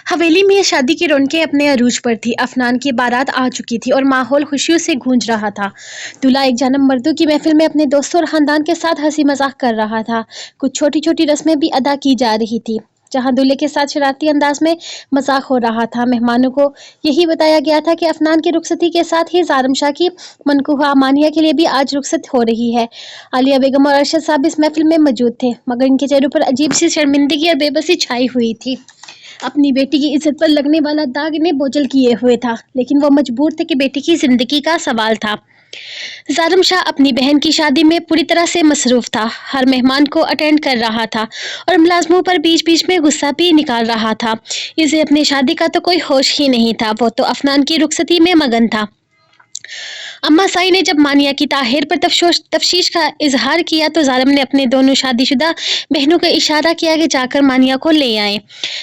हवेली में शादी की रौनकें अपने अरूज पर थी। अफनान की बारात आ चुकी थी और माहौल खुशियों से गूंज रहा था। दूल्हा एक जानब मर्दों की महफिल में अपने दोस्तों और खानदान के साथ हंसी मजाक कर रहा था। कुछ छोटी छोटी रस्में भी अदा की जा रही थी, जहां दूल्हे के साथ शरारती अंदाज में मजाक हो रहा था। मेहमानों को यही बताया गया था कि अफनान की रुखसती के साथ ही ज़ारम शाह की मनकूहा मानिया के लिए भी आज रुखसत हो रही है। आलिया बेगम और अरशद साहब इस महफिल में मौजूद थे, मगर इनके चेहरों पर अजीब सी शर्मिंदगी और बेबसी छाई हुई थी। अपनी बेटी की इज्जत पर लगने वाला दाग इन्हें बोझल किए हुए था, लेकिन वो मजबूर थे कि बेटी की जिंदगी का सवाल था। ज़ारम शाह अपनी बहन की शादी में पूरी तरह से मसरूफ था। हर मेहमान को अटेंड कर रहा था और मुलाजमों पर बीच बीच में गुस्सा भी निकाल रहा था। इसे अपनी शादी का तो कोई होश ही नहीं था, वो तो अफनान की रुखसती में मगन था। अम्मा साई ने जब मानिया की ताहिर पर तफ्शीश का इजहार किया तो ज़ारम ने अपने दोनों शादीशुदा बहनों को इशारा किया कि जाकर मानिया को ले आए।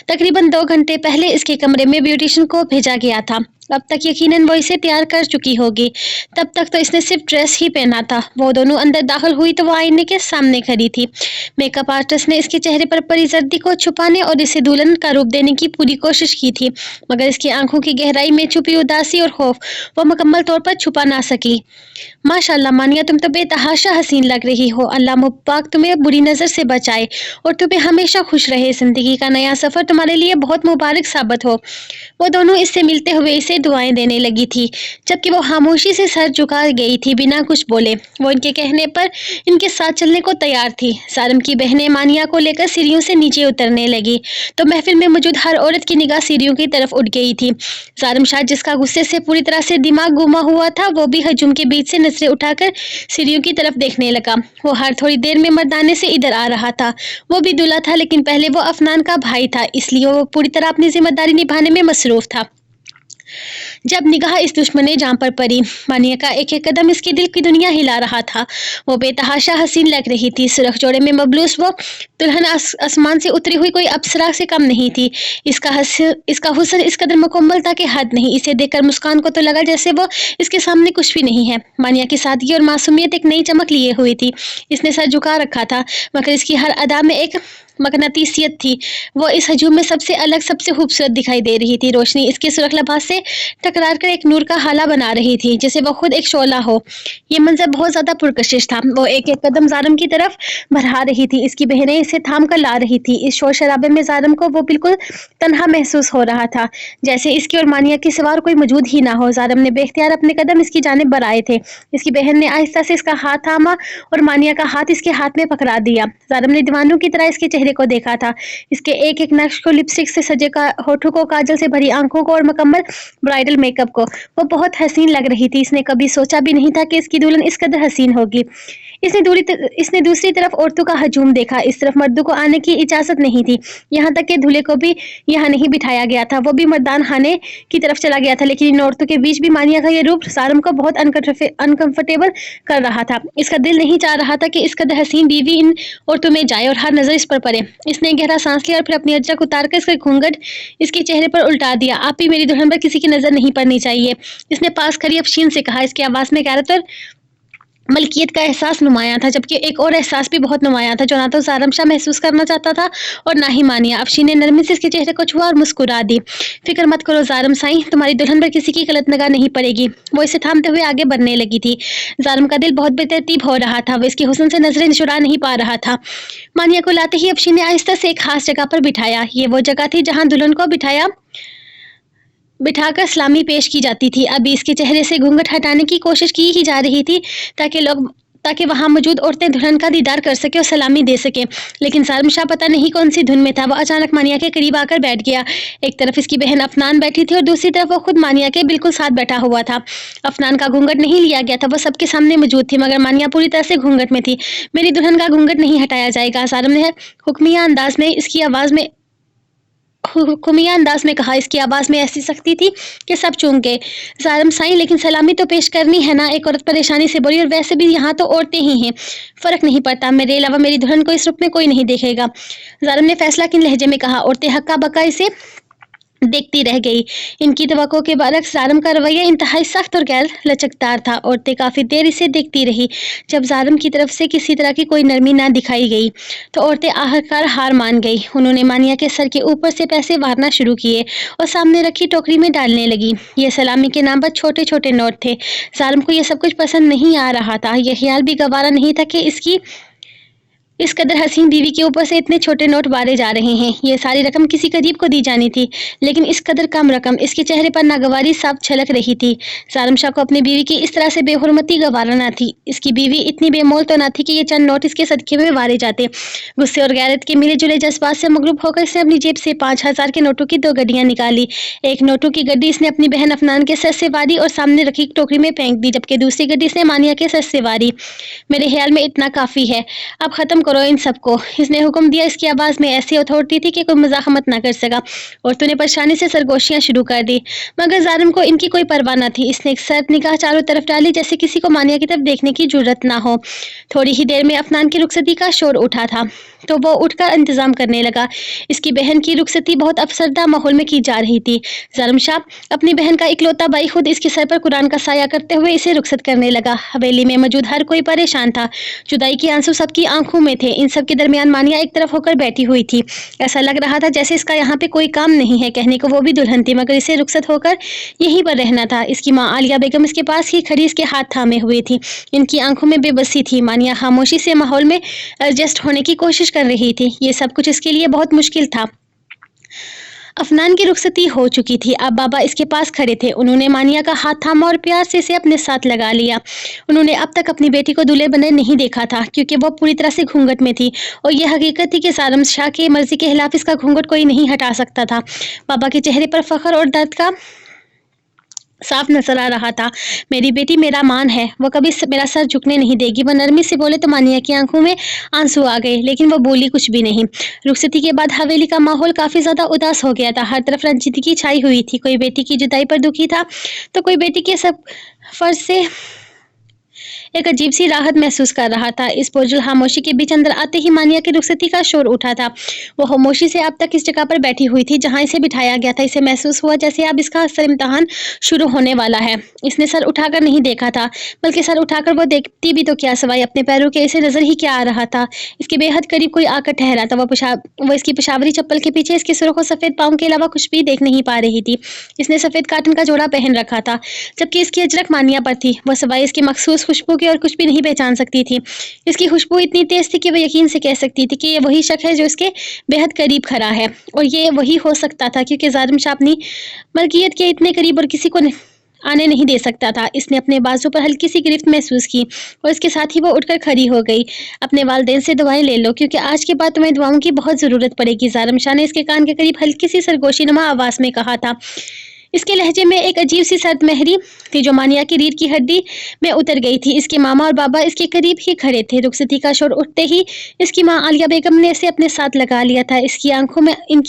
तकरीबन 2 घंटे पहले इसके कमरे में ब्यूटिशियन को भेजा गया था। अब तक यकीनन वो इसे तैयार कर चुकी होगी। तब तक तो इसने सिर्फ ड्रेस ही पहना था। वो दोनों अंदर दाखिल हुई तो वो आईने के सामने खड़ी थी। मेकअप आर्टिस्ट ने इसके चेहरे पर पड़ी जर्दी को छुपाने और इसे दुल्हन का रूप देने की पूरी कोशिश की थी, मगर इसकी आंखों की गहराई में छुपी उदासी और खौफ वो मुकम्मल तौर पर छुपा ना सकी। माशाल्लाह मानिया, तुम तो बेतहाशा हसीन लग रही हो। अल्लाह मुबारक तुम्हें बुरी नज़र से बचाए और तुम्हें हमेशा खुश रहे। ज़िंदगी का नया सफ़र तुम्हारे लिए बहुत मुबारक साबित हो। वो दोनों इससे मिलते हुए इसे दुआएं देने लगी थी, जबकि वो खामोशी से सर झुका गई थी, बिना कुछ बोले। वो इनके कहने पर इनके साथ चलने को तैयार थी। ज़ारम की बहनें मानिया को लेकर सीढ़ियों से नीचे उतरने लगी तो महफिल में मौजूद हर औरत की निगाह सीढ़ियों की तरफ उठ गई थी। ज़ारम शाह, जिसका गुस्से से पूरी तरह से दिमाग गुमा हुआ था, वो भी हजूम के बीच से नजरें उठाकर सीढ़ियों की तरफ देखने लगा। वो हर थोड़ी देर में मर्दाने से इधर आ रहा था। वो भी दूल्हा था, लेकिन पहले वो अफनान का भाई था, इसलिए वो पूरी तरह अपनी जिम्मेदारी निभाने में मसरूफ था। जब निगाह इस दुश्मने जान पर पड़ी, मानिया का एक एक कदम इसके दिल की दुनिया हिला रहा था। वो बेतहाशा हसीन लग रही थी। सुरख जोड़े में मबलूस वो दुल्हन आसमान से उतरी हुई कोई अप्सरा से कम नहीं थी। इसका हुस्न इस कदर मुकम्मल था कि हद नहीं। इसे देखकर मुस्कान को तो लगा जैसे वो इसके सामने कुछ भी नहीं है। मानिया की सादगी और मासूमियत एक नई चमक लिए हुई थी। इसने सर झुका रखा था, मगर इसकी हर अदा में एक मकनातीसियत थी। वो इस हजूम में सबसे अलग, सबसे खूबसूरत दिखाई दे रही थी। रोशनी इसके सुरख लिबास से टकरार कर एक नूर का हाला बना रही थी, जैसे वो खुद एक शोला हो। ये मंजर बहुत ज्यादा पुरकशिश था। वो एक एक कदम ज़ारम की तरफ बढ़ा रही थी। इसकी बहनें इसे थाम कर ला रही थी। इस शोर शराबे में ज़ारम को वो बिल्कुल तन्हा महसूस हो रहा था, जैसे इसकी और मानिया के सिवा कोई मौजूद ही ना हो। ज़ारम ने बेख्तियार अपने कदम इसकी जानिब बढ़ाए थे। इसकी बहन ने आहिस्ता से इसका हाथ थामा और मानिया का हाथ इसके हाथ में पकड़ा दिया। ज़ारम ने दीवानों की तरह इसके चेहरे को देखा था, इसके एक एक नक्श को, लिपस्टिक से सजे होठों को, काजल से भरी आंखों को और मुकम्मल ब्राइडल मेकअप को। वो बहुत हसीन लग रही थी। इसने कभी सोचा भी नहीं था कि इसकी दुल्हन इस कदर हसीन होगी। इसने दूसरी तरफ औरतों का हजूम देखा। इस तरफ मर्दों को आने की इजाजत नहीं थी। यहाँ तक कि दूल्हे को भी यहाँ नहीं बिठाया गया था। वो भी मर्दान खाने की तरफ चला गया था, लेकिन इन औरतों के बीच भी मानिया का ये रूप ज़ारम को बहुत अनकंफर्टेबल कर रहा था। इसका दिल नहीं चाह रहा था कि इस कदर हसीन बीवी इन औरतों में जाए और हर नजर इस पर पड़े। इसने गहरा सांस लिया और फिर अपनी अजरक उतार कर इसका घूंघट इसके चेहरे पर उल्टा दिया। आप ही मेरी दुल्हन पर किसी की नजर नहीं पड़नी चाहिए, इसने पास खड़ी अफशीन से कहा। इसकी आवाज में गैरत और मलकियत का एहसास नुमाया था, जबकि एक और एहसास भी बहुत नुमाया था, जो ना तो ज़ारम शाह महसूस करना चाहता था और ना ही मानिया। अफशीन ने नरमी से इसके चेहरे को छुआ और मुस्कुरा दी। फिक्र मत करो ज़ारम साईं, तुम्हारी दुल्हन पर किसी की गलत निगाह नहीं पड़ेगी। वो इसे थामते हुए आगे बढ़ने लगी थी। ज़ारम का दिल बहुत बेतरतीब हो रहा था। वो इसके हुस्न से नजरें छुड़ा नहीं पा रहा था। मानिया को लाते ही अफशीन ने आहिस्ता से एक खास जगह पर बिठाया। ये वो जगह थी जहाँ दुल्हन को बिठाकर सलामी पेश की जाती थी। अभी इसके चेहरे से घूंघट हटाने की कोशिश की ही जा रही थी ताकि वहां मौजूद औरतें दुल्हन का दीदार कर सके और सलामी दे सके, लेकिन ज़ारम शाह पता नहीं कौन सी धुन में था। वो अचानक मानिया के करीब आकर बैठ गया। एक तरफ इसकी बहन अफनान बैठी थी और दूसरी तरफ वो खुद मानिया के बिल्कुल साथ बैठा हुआ था। अफनान का घूंघट नहीं लिया गया था, वो सबके सामने मौजूद थी, मगर मानिया पूरी तरह से घूंघट में थी। मेरी दुल्हन का घूंघट नहीं हटाया जाएगा, ज़ारम ने हुक्मिया अंदाज में कहा। इसकी आवाज में ऐसी सख्ती थी कि सब चूक गए। ज़ारम साईं, लेकिन सलामी तो पेश करनी है ना, एक औरत परेशानी से बोली। और वैसे भी यहाँ तो औरतें ही हैं, फर्क नहीं पड़ता। मेरे अलावा मेरी दुल्हन को इस रूप में कोई नहीं देखेगा, ज़ारम ने फैसला किन लहजे में कहा। औरतें हक्का बक्का इसे देखती रह गई। इनकी तवक्को के बरक्स ज़ालिम का रवैया इंतहाई सख्त और गैर लचकदार था। औरतें काफ़ी देर इसे देखती रही। जब ज़ालिम की तरफ से किसी तरह की कोई नरमी ना दिखाई गई तो औरतें आखिरकार हार मान गई। उन्होंने मानिया के सर के ऊपर से पैसे वारना शुरू किए और सामने रखी टोकरी में डालने लगी। ये सलामी के नाम पर छोटे छोटे नोट थे। ज़ालिम को ये सब कुछ पसंद नहीं आ रहा था। यह ख्याल भी गवारा नहीं था कि इस कदर हसीन बीवी के ऊपर से इतने छोटे नोट बारे जा रहे हैं। ये सारी रकम किसी गरीब को दी जानी थी, लेकिन इस कदर कम रकम। इसके चेहरे पर नागवारी साफ छलक रही थी। ज़ालिम शाह को अपनी बीवी की इस तरह से बेहुरमती गवारा ना थी। इसकी बीवी इतनी बेमोल तो ना थी कि ये चंद नोट इसके सदके में वारे जाते। गुस्से और गैरत के मिले जुले जज्बात से मगरूब होकर इसने अपनी जेब से 5,000 के नोटों की 2 गड्डियां निकाली। एक नोटों की गड्डी इसने अपनी बहन अफनान के सर से वारी और सामने रखी टोकरी में फेंक दी, जबकि दूसरी गड्डी इसने मानिया के सर से वारी। मेरे ख्याल में इतना काफ़ी है, अब ख़त्म करो इन सबको, इसने हुक्म दिया। इसकी आवाज़ में ऐसी अथॉरिटी थी कि कोई मुज़ाहमत ना कर सका। औरतों ने परेशानी से सरगोशियाँ शुरू कर दी, मगर ज़ालिम को इनकी कोई परवाह न थी। इसने एक सर्द निगाह चारों तरफ डाली, जैसे किसी को मानिया की तरफ देखने की जुर्रत ना हो। थोड़ी ही देर में अफनान की रुखसती का शोर उठा था तो वो उठकर इंतज़ाम करने लगा। इसकी बहन की रुखसती बहुत अफसरदा माहौल में की जा रही थी। ज़ालिम शाह अपनी बहन का इकलौता भाई खुद इसके सर पर कुरान का साया करते हुए इसे रुखसत करने लगा। हवेली में मौजूद हर कोई परेशान था। जुदाई के आंसू सबकी आंखों में थे। इन सब के दरमियान मानिया एक तरफ होकर बैठी हुई थी। ऐसा लग रहा था जैसे इसका यहाँ पे कोई काम नहीं है। कहने को वो भी दुल्हन थी, मगर इसे रुखसत होकर यहीं पर रहना था। इसकी माँ आलिया बेगम इसके पास ही खड़ी इसके हाथ थामे हुए थी। इनकी आंखों में बेबसी थी। मानिया खामोशी से माहौल में एडजस्ट होने की कोशिश कर रही थी। ये सब कुछ इसके लिए बहुत मुश्किल था। अफनान की रुखसती हो चुकी थी। अब बाबा इसके पास खड़े थे। उन्होंने मानिया का हाथ थामा और प्यार से इसे अपने साथ लगा लिया। उन्होंने अब तक अपनी बेटी को दूल्हे बने नहीं देखा था, क्योंकि वो पूरी तरह से घूंघट में थी और यह हकीकत थी कि ज़ालिम शाह की मर्जी के खिलाफ इसका घूंघट कोई नहीं हटा सकता था। बाबा के चेहरे पर फख्र और दर्द का साफ नजर आ रहा था। मेरी बेटी मेरा मान है, वो कभी मेरा सर झुकने नहीं देगी। वो नरमी से बोले तो मानिया की आंखों में आंसू आ गए, लेकिन वो बोली कुछ भी नहीं। रुखसती के बाद हवेली का माहौल काफी ज्यादा उदास हो गया था। हर तरफ रंजीदगी छाई हुई थी। कोई बेटी की जुदाई पर दुखी था तो कोई बेटी के सब फर्ज से एक अजीब सी राहत महसूस कर रहा था। इस पुरजल खामोशी के बीच अंदर आते ही मानिया की रुखसती का शोर उठा था। वो खामोशी से अब तक इस जगह पर बैठी हुई थी जहां इसे बिठाया गया था। इसे महसूस हुआ जैसे अब इसका असल इम्तिहान शुरू होने वाला है। इसने सर उठाकर नहीं देखा था, बल्कि सर उठाकर वो देखती भी तो क्या, सवाई अपने पैरों के इसे नजर ही क्या आ रहा था। इसके बेहद करीब कोई आकर ठहरा था। वो इसकी पेशावरी चप्पल के पीछे इसके सुर्ख और सफेद पाँव के अलावा कुछ भी देख नहीं पा रही थी। इसने सफेद काटन का जोड़ा पहन रखा था, जबकि इसकी अजरक मानिया पर थी। वो सवाई इसकी मखसूस खुशबू की और कुछ भी नहीं पहचान सकती थी। इसकी खुशबू इतनी तेज थी कि वो यकीन से कह सकती थी कि ये वही शख्स है जो इसके बेहद करीब खड़ा है, और ये वही हो सकता था क्योंकि ज़ालिम शाह अपनी मलकियत के इतने करीब और किसी को आने नहीं दे सकता था। इसने अपने बाजू पर हल्की सी गिरफ्त महसूस की और इसके साथ ही वो उठकर खड़ी हो गई। अपने वालिदैन से दुआएं ले लो, क्योंकि आज के बाद तुम्हें दुआओं की बहुत ज़रूरत पड़ेगी। ज़ालिम शाह ने इसके कान के करीब हल्की सी सरगोशी नुमा आवाज़ में कहा था। इसके लहजे में एक अजीब सी सर्द महरी थी जो मानिया की रीढ़ की हड्डी में उतर गई थी। इसके मामा और बाबा इसके करीब ही खड़े थे। रुखसती का शोर उठते ही इसकी माँ आलिया बेगम ने इसे अपने साथ लगा लिया था। इनकी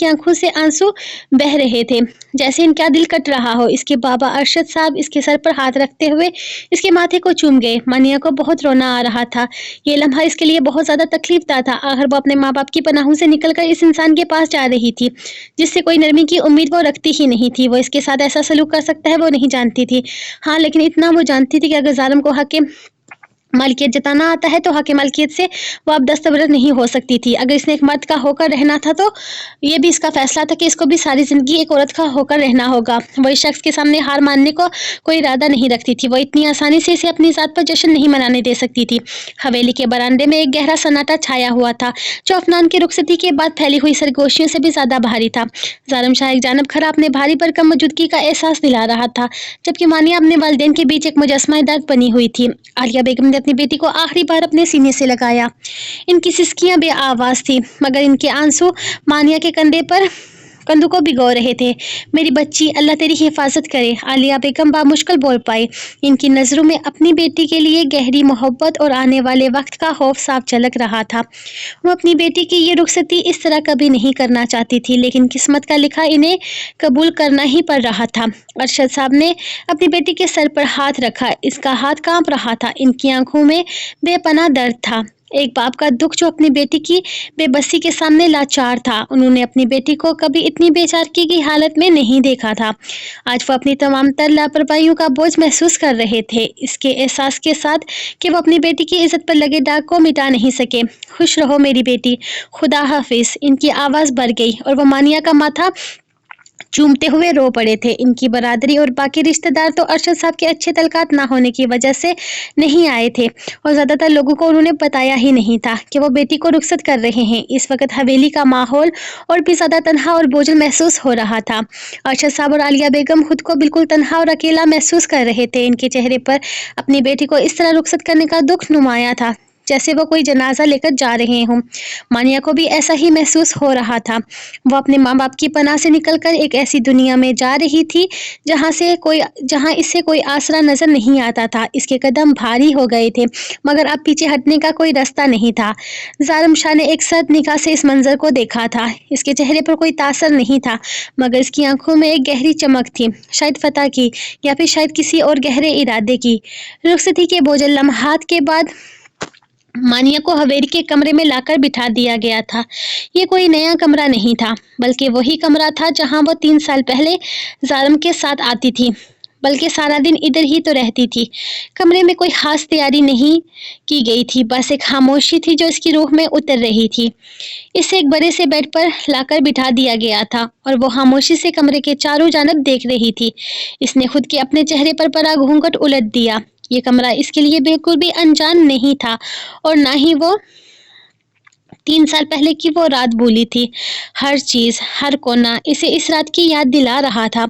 आंखों से आंसू बह रहे थे, जैसे इनका दिल कट रहा हो। इसके बाबा अरशद साहब इसके सर पर हाथ रखते हुए इसके माथे को चूम गए। मानिया को बहुत रोना आ रहा था। ये लम्हा इसके लिए बहुत ज्यादा तकलीफदार था। आखिर वो अपने माँ बाप की पनाहों से निकलकर इस इंसान के पास जा रही थी जिससे कोई नरमी की उम्मीद वो रखती ही नहीं थी। वो इसके साथ ऐसा सलूक कर सकता है वो नहीं जानती थी। हाँ, लेकिन इतना वो जानती थी कि अगर जालिम को हक मालिकियत जताना आता है तो हक मालिकियत से वो अब दस्तबरद नहीं हो सकती थी। अगर इसने एक मर्द का होकर रहना था तो ये भी इसका फैसला था कि इसको भी सारी जिंदगी एक औरत का होकर रहना होगा। वो इस शख्स के सामने हार मानने को कोई इरादा नहीं रखती थी। वो इतनी आसानी से इसे अपनी ज़ात पर जश्न नहीं मनाने दे सकती थी। हवेली के बरामदे में एक गहरा सन्नाटा छाया हुआ था जो अफनान की रुखसती के बाद फैली हुई सरगोशियों से भी ज़्यादा भारी था। ज़ालिम शाह एक जानब खड़ा अपने भारी पर कम मौजूदगी का एहसास दिला रहा था, जबकि मानिया अपने वालिदैन के बीच एक मुजस्मा दर्द बनी हुई थी। आलिया बेगम ने अपनी बेटी को आखिरी बार अपने सीने से लगाया। इनकी सिसकियां बे आवाज थी, मगर इनके आंसू मानिया के कंधों को भिगो रहे थे। मेरी बच्ची, अल्लाह तेरी हिफाजत करे, आलिया बेगम बामुश्किल बोल पाई। इनकी नज़रों में अपनी बेटी के लिए गहरी मोहब्बत और आने वाले वक्त का खौफ साफ झलक रहा था। वो अपनी बेटी की ये रुखसती इस तरह कभी नहीं करना चाहती थी, लेकिन किस्मत का लिखा इन्हें कबूल करना ही पड़ रहा था। अरशद साहब ने अपनी बेटी के सर पर हाथ रखा। इसका हाथ कांप रहा था। इनकी आंखों में बेपनाह दर्द था। ایک باپ کا دکھ جو اپنی بیٹی کی بے بسی کے سامنے لاچار تھا. انہوں نے اپنی بیٹی کو کبھی اتنی بے چارگی کی حالت میں نہیں دیکھا تھا. آج وہ اپنی تمام تر لاپرواہیوں کا بوجھ محسوس کر رہے تھے، اس کے احساس کے ساتھ کہ وہ اپنی بیٹی کی عزت پر لگے داغ کو مٹا نہیں سکے. خوش رہو میری بیٹی، خدا حافظ. ان کی آواز بڑھ گئی اور وہ مانیہ کا ماتھا چومتے ہوئے رو پڑے تھے. ان کی برادری اور باقی رشتہ دار تو ارشد صاحب کے اچھے تعلقات نہ ہونے کی وجہ سے نہیں آئے تھے اور زیادہ تر لوگوں کو انہوں نے بتایا ہی نہیں تھا کہ وہ بیٹی کو رخصت کر رہے ہیں. اس وقت حویلی کا ماحول اور بھی زیادہ تنہا اور بوجھل محسوس ہو رہا تھا. ارشد صاحب اور عالیہ بیگم خود کو بالکل تنہا اور اکیلا محسوس کر رہے تھے. ان کے چہرے پر اپنی بیٹی کو اس طرح رخصت کرنے کا دکھ نمایاں تھا جیسے وہ کوئی جنازہ لے کر جا رہے ہوں. مانیہ کو بھی ایسا ہی محسوس ہو رہا تھا. وہ اپنے ماں باپ کی پناہ سے نکل کر ایک ایسی دنیا میں جا رہی تھی جہاں اس سے کوئی آسرا نظر نہیں آتا تھا. اس کے قدم بھاری ہو گئے تھے مگر اب پیچھے ہٹنے کا کوئی راستہ نہیں تھا. ظالم شاہ نے ایک سرد نگاہ سے اس منظر کو دیکھا تھا. اس کے چہرے پر کوئی تاثر نہیں تھا مگر اس کی آنکھوں میں ایک گہری چمک تھی، شاید فتح کی یا پھر شاید کسی اور گہرے ارادے کی. رخصتی کے بوجھل لمحات کے بعد مانیہ کو حویلی کے کمرے میں لا کر بٹھا دیا گیا تھا. یہ کوئی نیا کمرہ نہیں تھا بلکہ وہی کمرہ تھا جہاں وہ 3 سال پہلے ظالم کے ساتھ آتی تھی، بلکہ سارا دن ادھر ہی تو رہتی تھی. کمرے میں کوئی خاص تیاری نہیں کی گئی تھی، بس ایک خاموشی تھی جو اس کی روح میں اتر رہی تھی. اسے ایک بڑے سے بیڈ پر لا کر بٹھا دیا گیا تھا اور وہ خاموشی سے کمرے کے چاروں جانب دیکھ رہی تھی. اس نے خود کے اپنے چہرے پر پڑا گھونگھٹ الٹ دیا. یہ کمرہ اس کے لیے بالکل بھی انجان نہیں تھا اور نہ ہی وہ 3 سال پہلے کی وہ رات بھولی تھی. ہر چیز، ہر کونا اسے اس رات کی یاد دلا رہا تھا.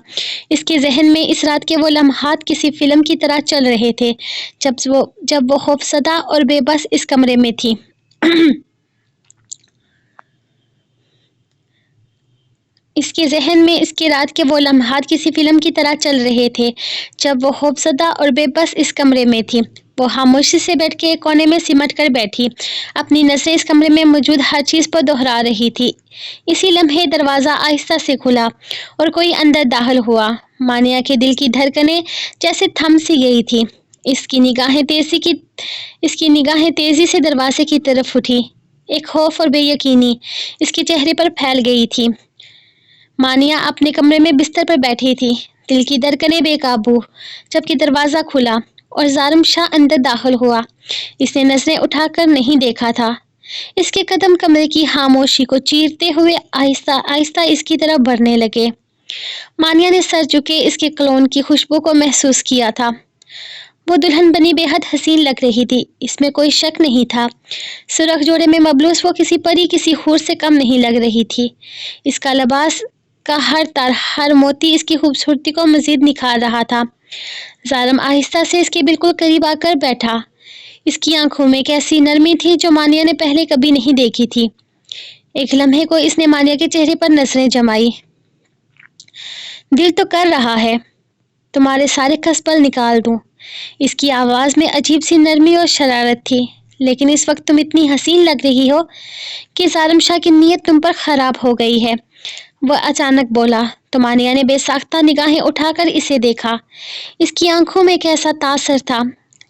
اس کے ذہن میں اس رات کے وہ لمحات کسی فلم کی طرح چل رہے تھے جب وہ خوفزدہ اور بے بس اس کمرے میں تھی. اس کے ذہن میں اس کے رات کے وہ لمحات کسی فلم کی طرح چل رہے تھے جب وہ خوفزدہ اور بے بس اس کمرے میں تھی. وہ خاموشی سے بیٹھ کے ایک کونے میں سمٹ کر بیٹھی، اپنی نظریں اس کمرے میں موجود ہر چیز پر دہرا رہی تھی. اسی لمحے دروازہ آہستہ سے کھلا اور کوئی اندر داخل ہوا. مانیہ کے دل کی دھڑکنیں جیسے تھم سی گئی تھی. اس کی نگاہیں تیزی سے دروازے کی طرف اٹھی. ایک خوف اور بے یقینی اس کے چہرے پر پھیل گئی تھی. مانیہ اپنے کمرے میں بستر پر بیٹھی تھی، دل کی دھڑکنیں بے قابو. جبکہ دروازہ کھلا اور ظالم شاہ اندر داخل ہوا. اس نے نظریں اٹھا کر نہیں دیکھا تھا. اس کے قدم کمرے کی خاموشی کو چیرتے ہوئے آہستہ آہستہ اس کی طرف بڑھنے لگے. مانیہ نے سر جھکے اس کے کولون کی خوشبو کو محسوس کیا تھا. وہ دلہن بنی بے حد حسین لگ رہی تھی، اس میں کوئی شک نہیں تھا. سرخ جوڑے میں ملبوس وہ کسی پری، کسی حور سے کم نہیں لگ رہی تھی. اس کا لباس کا ہر تار، ہر موتی اس کی خوبصورتی کو مزید نکھار رہا تھا. ظالم آہستہ سے اس کے بالکل قریب آ کر بیٹھا. اس کی آنکھوں میں ایک ایسی نرمی تھی جو مانیہ نے پہلے کبھی نہیں دیکھی تھی. ایک لمحے کو اس نے مانیہ کے چہرے پر نظریں جمائی. دل تو کر رہا ہے تمہارے سارے کسبل نکال دوں. اس کی آواز میں عجیب سی نرمی اور شرارت تھی. لیکن اس وقت تم اتنی حسین لگ رہی ہو کہ ظالم شاہ کی نیت تم پر خراب ہو گئی ہے، وہ اچانک بولا. تو مانیہ نے بے ساختہ نگاہیں اٹھا کر اسے دیکھا. اس کی آنکھوں میں ایک ایسا تاثر تھا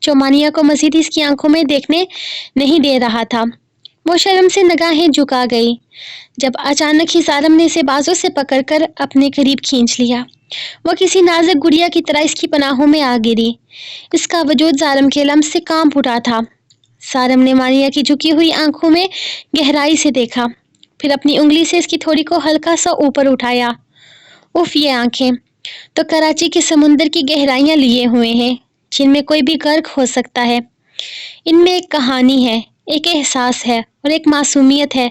جو مانیہ کو مزید اس کی آنکھوں میں دیکھنے نہیں دے رہا تھا. وہ شرم سے نگاہیں جھکا گئی جب اچانک ہی ظالم نے اسے بازو سے پکڑ کر اپنے قریب کھینچ لیا. وہ کسی نازک گڑیا کی طرح اس کی پناہوں میں آ گری. اس کا وجود ظالم کے لمس سے کانپ اٹھا تھا. ظالم نے مانیہ کی جھکی ہوئی آنکھوں میں گہرائی سے دیکھا، پھر اپنی انگلی سے اس کی تھوڑی کو ہلکا سا اوپر اٹھایا. اف، یہ آنکھیں تو کراچی کے سمندر کی گہرائیاں لیے ہوئے ہیں جن میں کوئی بھی غرق ہو سکتا ہے. ان میں ایک کہانی ہے، ایک احساس ہے اور ایک معصومیت ہے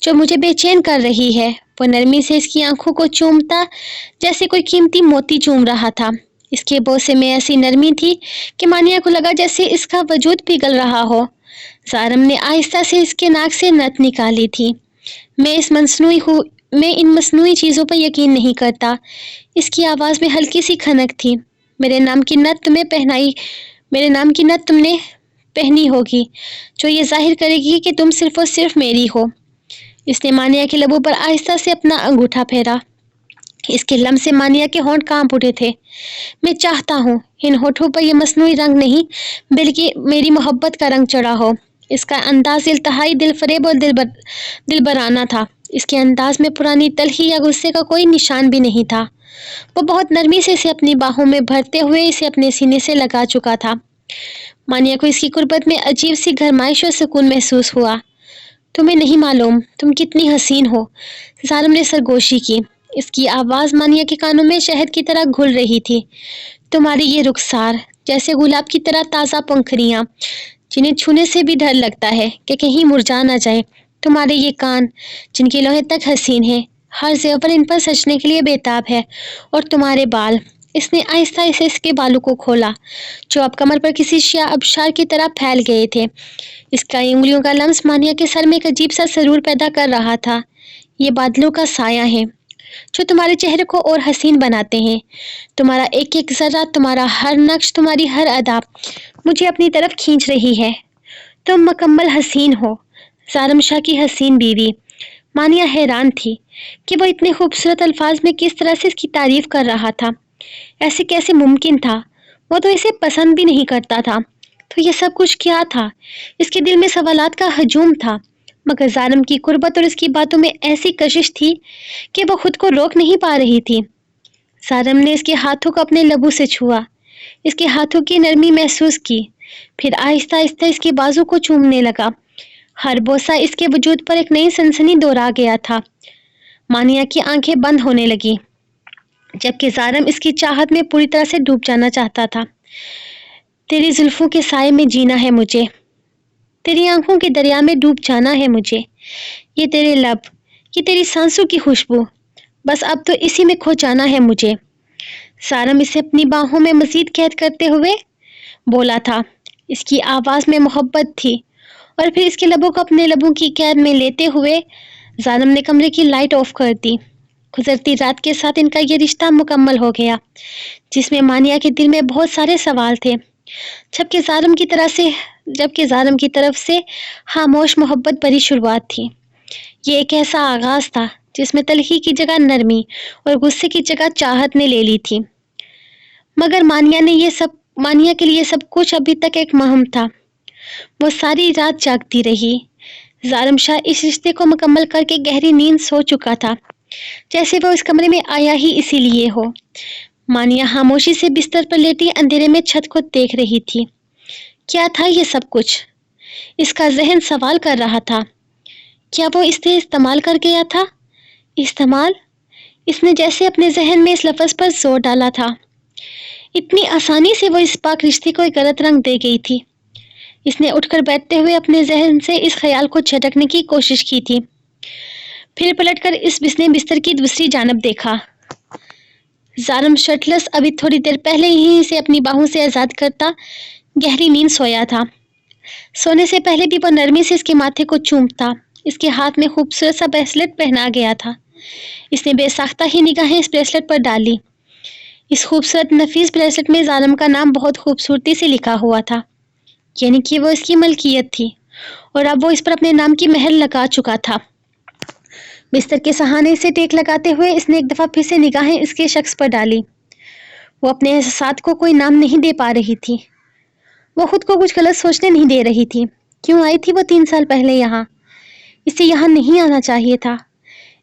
جو مجھے بے چین کر رہی ہے. وہ نرمی سے اس کی آنکھوں کو چومتا جیسے کوئی قیمتی موتی چوم رہا تھا. اس کے بوسے میں ایسی نرمی تھی کہ مانیہ کو لگا جیسے اس کا وجود پگھل رہا ہو. ظالم نے آہستہ سے اس کے ناک سے نت نکالی تھی. میں ان مصنوعی چیزوں پر یقین نہیں کرتا. اس کی آواز میں ہلکی سی کھنک تھی. میرے نام کی نت تم نے پہنی ہوگی جو یہ ظاہر کرے گی کہ تم صرف اور صرف میری ہو. اس نے مانیہ کے لبوں پر آہستہ سے اپنا انگوٹھا پھیرا. اس کے لمس سے مانیہ کے ہونٹ کانپ اٹھے تھے. میں چاہتا ہوں ان ہونٹوں پر یہ مصنوعی رنگ نہیں بلکہ میری محبت کا رنگ چڑھا ہو. اس کا انداز انتہائی دل فریب اور دل برانہ تھا۔ اس کے انداز میں پرانی تلخی یا غصے کا کوئی نشان بھی نہیں تھا۔ وہ بہت نرمی سے اسے اپنی باہوں میں بھرتے ہوئے اسے اپنے سینے سے لگا چکا تھا۔ مانیہ کو اس کی قربت میں عجیب سی گرمائش اور سکون محسوس ہوا۔ تمہیں نہیں معلوم تم کتنی حسین ہو، ظالم نے سرگوشی کی۔ اس کی آواز مانیہ کے کانوں میں شہد کی طرح گھل رہی تھی۔ تمہاری یہ رخسار، جیسے گلاب کی طرح تازہ پنکھڑیاں جنہیں چھونے سے بھی ڈر لگتا ہے کہ کہیں مرجھا نہ جائے۔ تمہارے یہ کان جن کے لوہے تک حسین ہے، ہر زیور ان پر سجنے کے لیے بےتاب ہے۔ اور تمہارے بال، اس نے آہستہ آہستہ اس کے بالوں کو کھولا جو اب کمر پر کسی شیاہ ابشار کی طرح پھیل گئے تھے۔ اس کا انگلیوں کا لمس مانیہ کے سر میں ایک عجیب سا سرور پیدا کر رہا تھا۔ یہ بادلوں کا سایہ ہے جو تمہارے چہرے کو اور حسین بناتے ہیں۔ تمہارا ایک ایک ذرہ، تمہارا ہر نقش، تمہاری ہر ادا مجھے اپنی طرف کھینچ رہی ہے۔ تم مکمل حسین ہو، ظالم شاہ کی حسین بیوی۔ مانیہ حیران تھی کہ وہ اتنے خوبصورت الفاظ میں کس طرح سے اس کی تعریف کر رہا تھا۔ ایسے کیسے ممکن تھا؟ وہ تو اسے پسند بھی نہیں کرتا تھا۔ تو یہ سب کچھ کیا تھا؟ اس کے دل میں سوالات کا ہجوم تھا، مگر ظالم کی قربت اور اس کی باتوں میں ایسی کشش تھی کہ وہ خود کو روک نہیں پا رہی تھی۔ ظالم نے اس کے ہاتھوں کو اپنے لبوں سے چھوا، اس کے ہاتھوں کی نرمی محسوس کی، پھر آہستہ آہستہ اس کے بازو کو چومنے لگا۔ ہر بوسہ اس کے وجود پر ایک نئی سنسنی دوہرا گیا تھا۔ مانیہ کی آنکھیں بند ہونے لگی، جبکہ ظالم اس کی چاہت میں پوری طرح سے ڈوب جانا چاہتا تھا۔ تیری زلفوں کے سائے میں جینا ہے مجھے، تیری آنکھوں کے دریا میں ڈوب جانا ہے مجھے، یہ تیرے لب، یہ تیری سانسوں کی خوشبو، بس اب تو اسی میں کھو جانا ہے مجھے۔ ظالم اسے اپنی باہوں میں مزید قید کرتے ہوئے بولا تھا۔ اس کی آواز میں محبت تھی، اور پھر اس کے لبوں کو اپنے لبوں کی قید میں لیتے ہوئے ظالم نے کمرے کی لائٹ آف کر دی۔ گزرتی رات کے ساتھ ان کا یہ رشتہ مکمل ہو گیا، جس میں مانیہ کے دل میں بہت سارے سوال تھے، جبکہ ظالم کی طرف سے خاموش محبت بھری شروعات تھی۔ یہ ایک ایسا آغاز تھا جس میں تلخی کی جگہ نرمی اور غصے کی جگہ چاہت نے لے لی تھی، مگر مانیہ کے لیے سب کچھ ابھی تک ایک مہم تھا۔ وہ ساری رات جاگتی رہی۔ ظالم شاہ اس رشتے کو مکمل کر کے گہری نیند سو چکا تھا، جیسے وہ اس کمرے میں آیا ہی اسی لیے ہو۔ مانیہ خاموشی سے بستر پر لیٹی اندھیرے میں چھت کو دیکھ رہی تھی۔ کیا تھا یہ سب کچھ؟ اس کا ذہن سوال کر رہا تھا۔ کیا وہ اسے استعمال کر گیا تھا؟ استعمال؟ اس نے جیسے اپنے ذہن میں اس لفظ پر زور ڈالا تھا۔ اتنی آسانی سے وہ اس پاک رشتے کو ایک غلط رنگ دے گئی تھی۔ اس نے اٹھ کر بیٹھتے ہوئے اپنے ذہن سے اس خیال کو جھٹکنے کی کوشش کی تھی، پھر پلٹ کر نے بستر کی دوسری جانب دیکھا۔ ظالم شٹلس ابھی تھوڑی دیر پہلے ہی اسے اپنی باہوں سے آزاد کرتا گہری نیند سویا تھا۔ سونے سے پہلے بھی وہ نرمی سے اس کے ماتھے کو چومتا۔ اس کے ہاتھ میں خوبصورت سا بریسلٹ پہنا گیا تھا۔ اس نے بے ساختہ ہی نگاہیں اس بریسلٹ پر ڈالی۔ اس خوبصورت نفیس بریسلٹ میں ظالم کا نام بہت خوبصورتی سے لکھا ہوا تھا، یعنی کہ وہ اس کی ملکیت تھی، اور اب وہ اس پر اپنے نام کی مہر لگا چکا تھا۔ بستر کے سہانے سے ٹیک لگاتے ہوئے اس نے ایک دفعہ پھر سے نگاہیں اس کے شخص پر ڈالی۔ وہ اپنے احساسات کو کوئی نام نہیں دے پا رہی تھی۔ وہ خود کو کچھ غلط سوچنے نہیں دے رہی تھی۔ کیوں آئی تھی وہ 3 سال پہلے یہاں؟ اسے یہاں نہیں آنا چاہیے تھا۔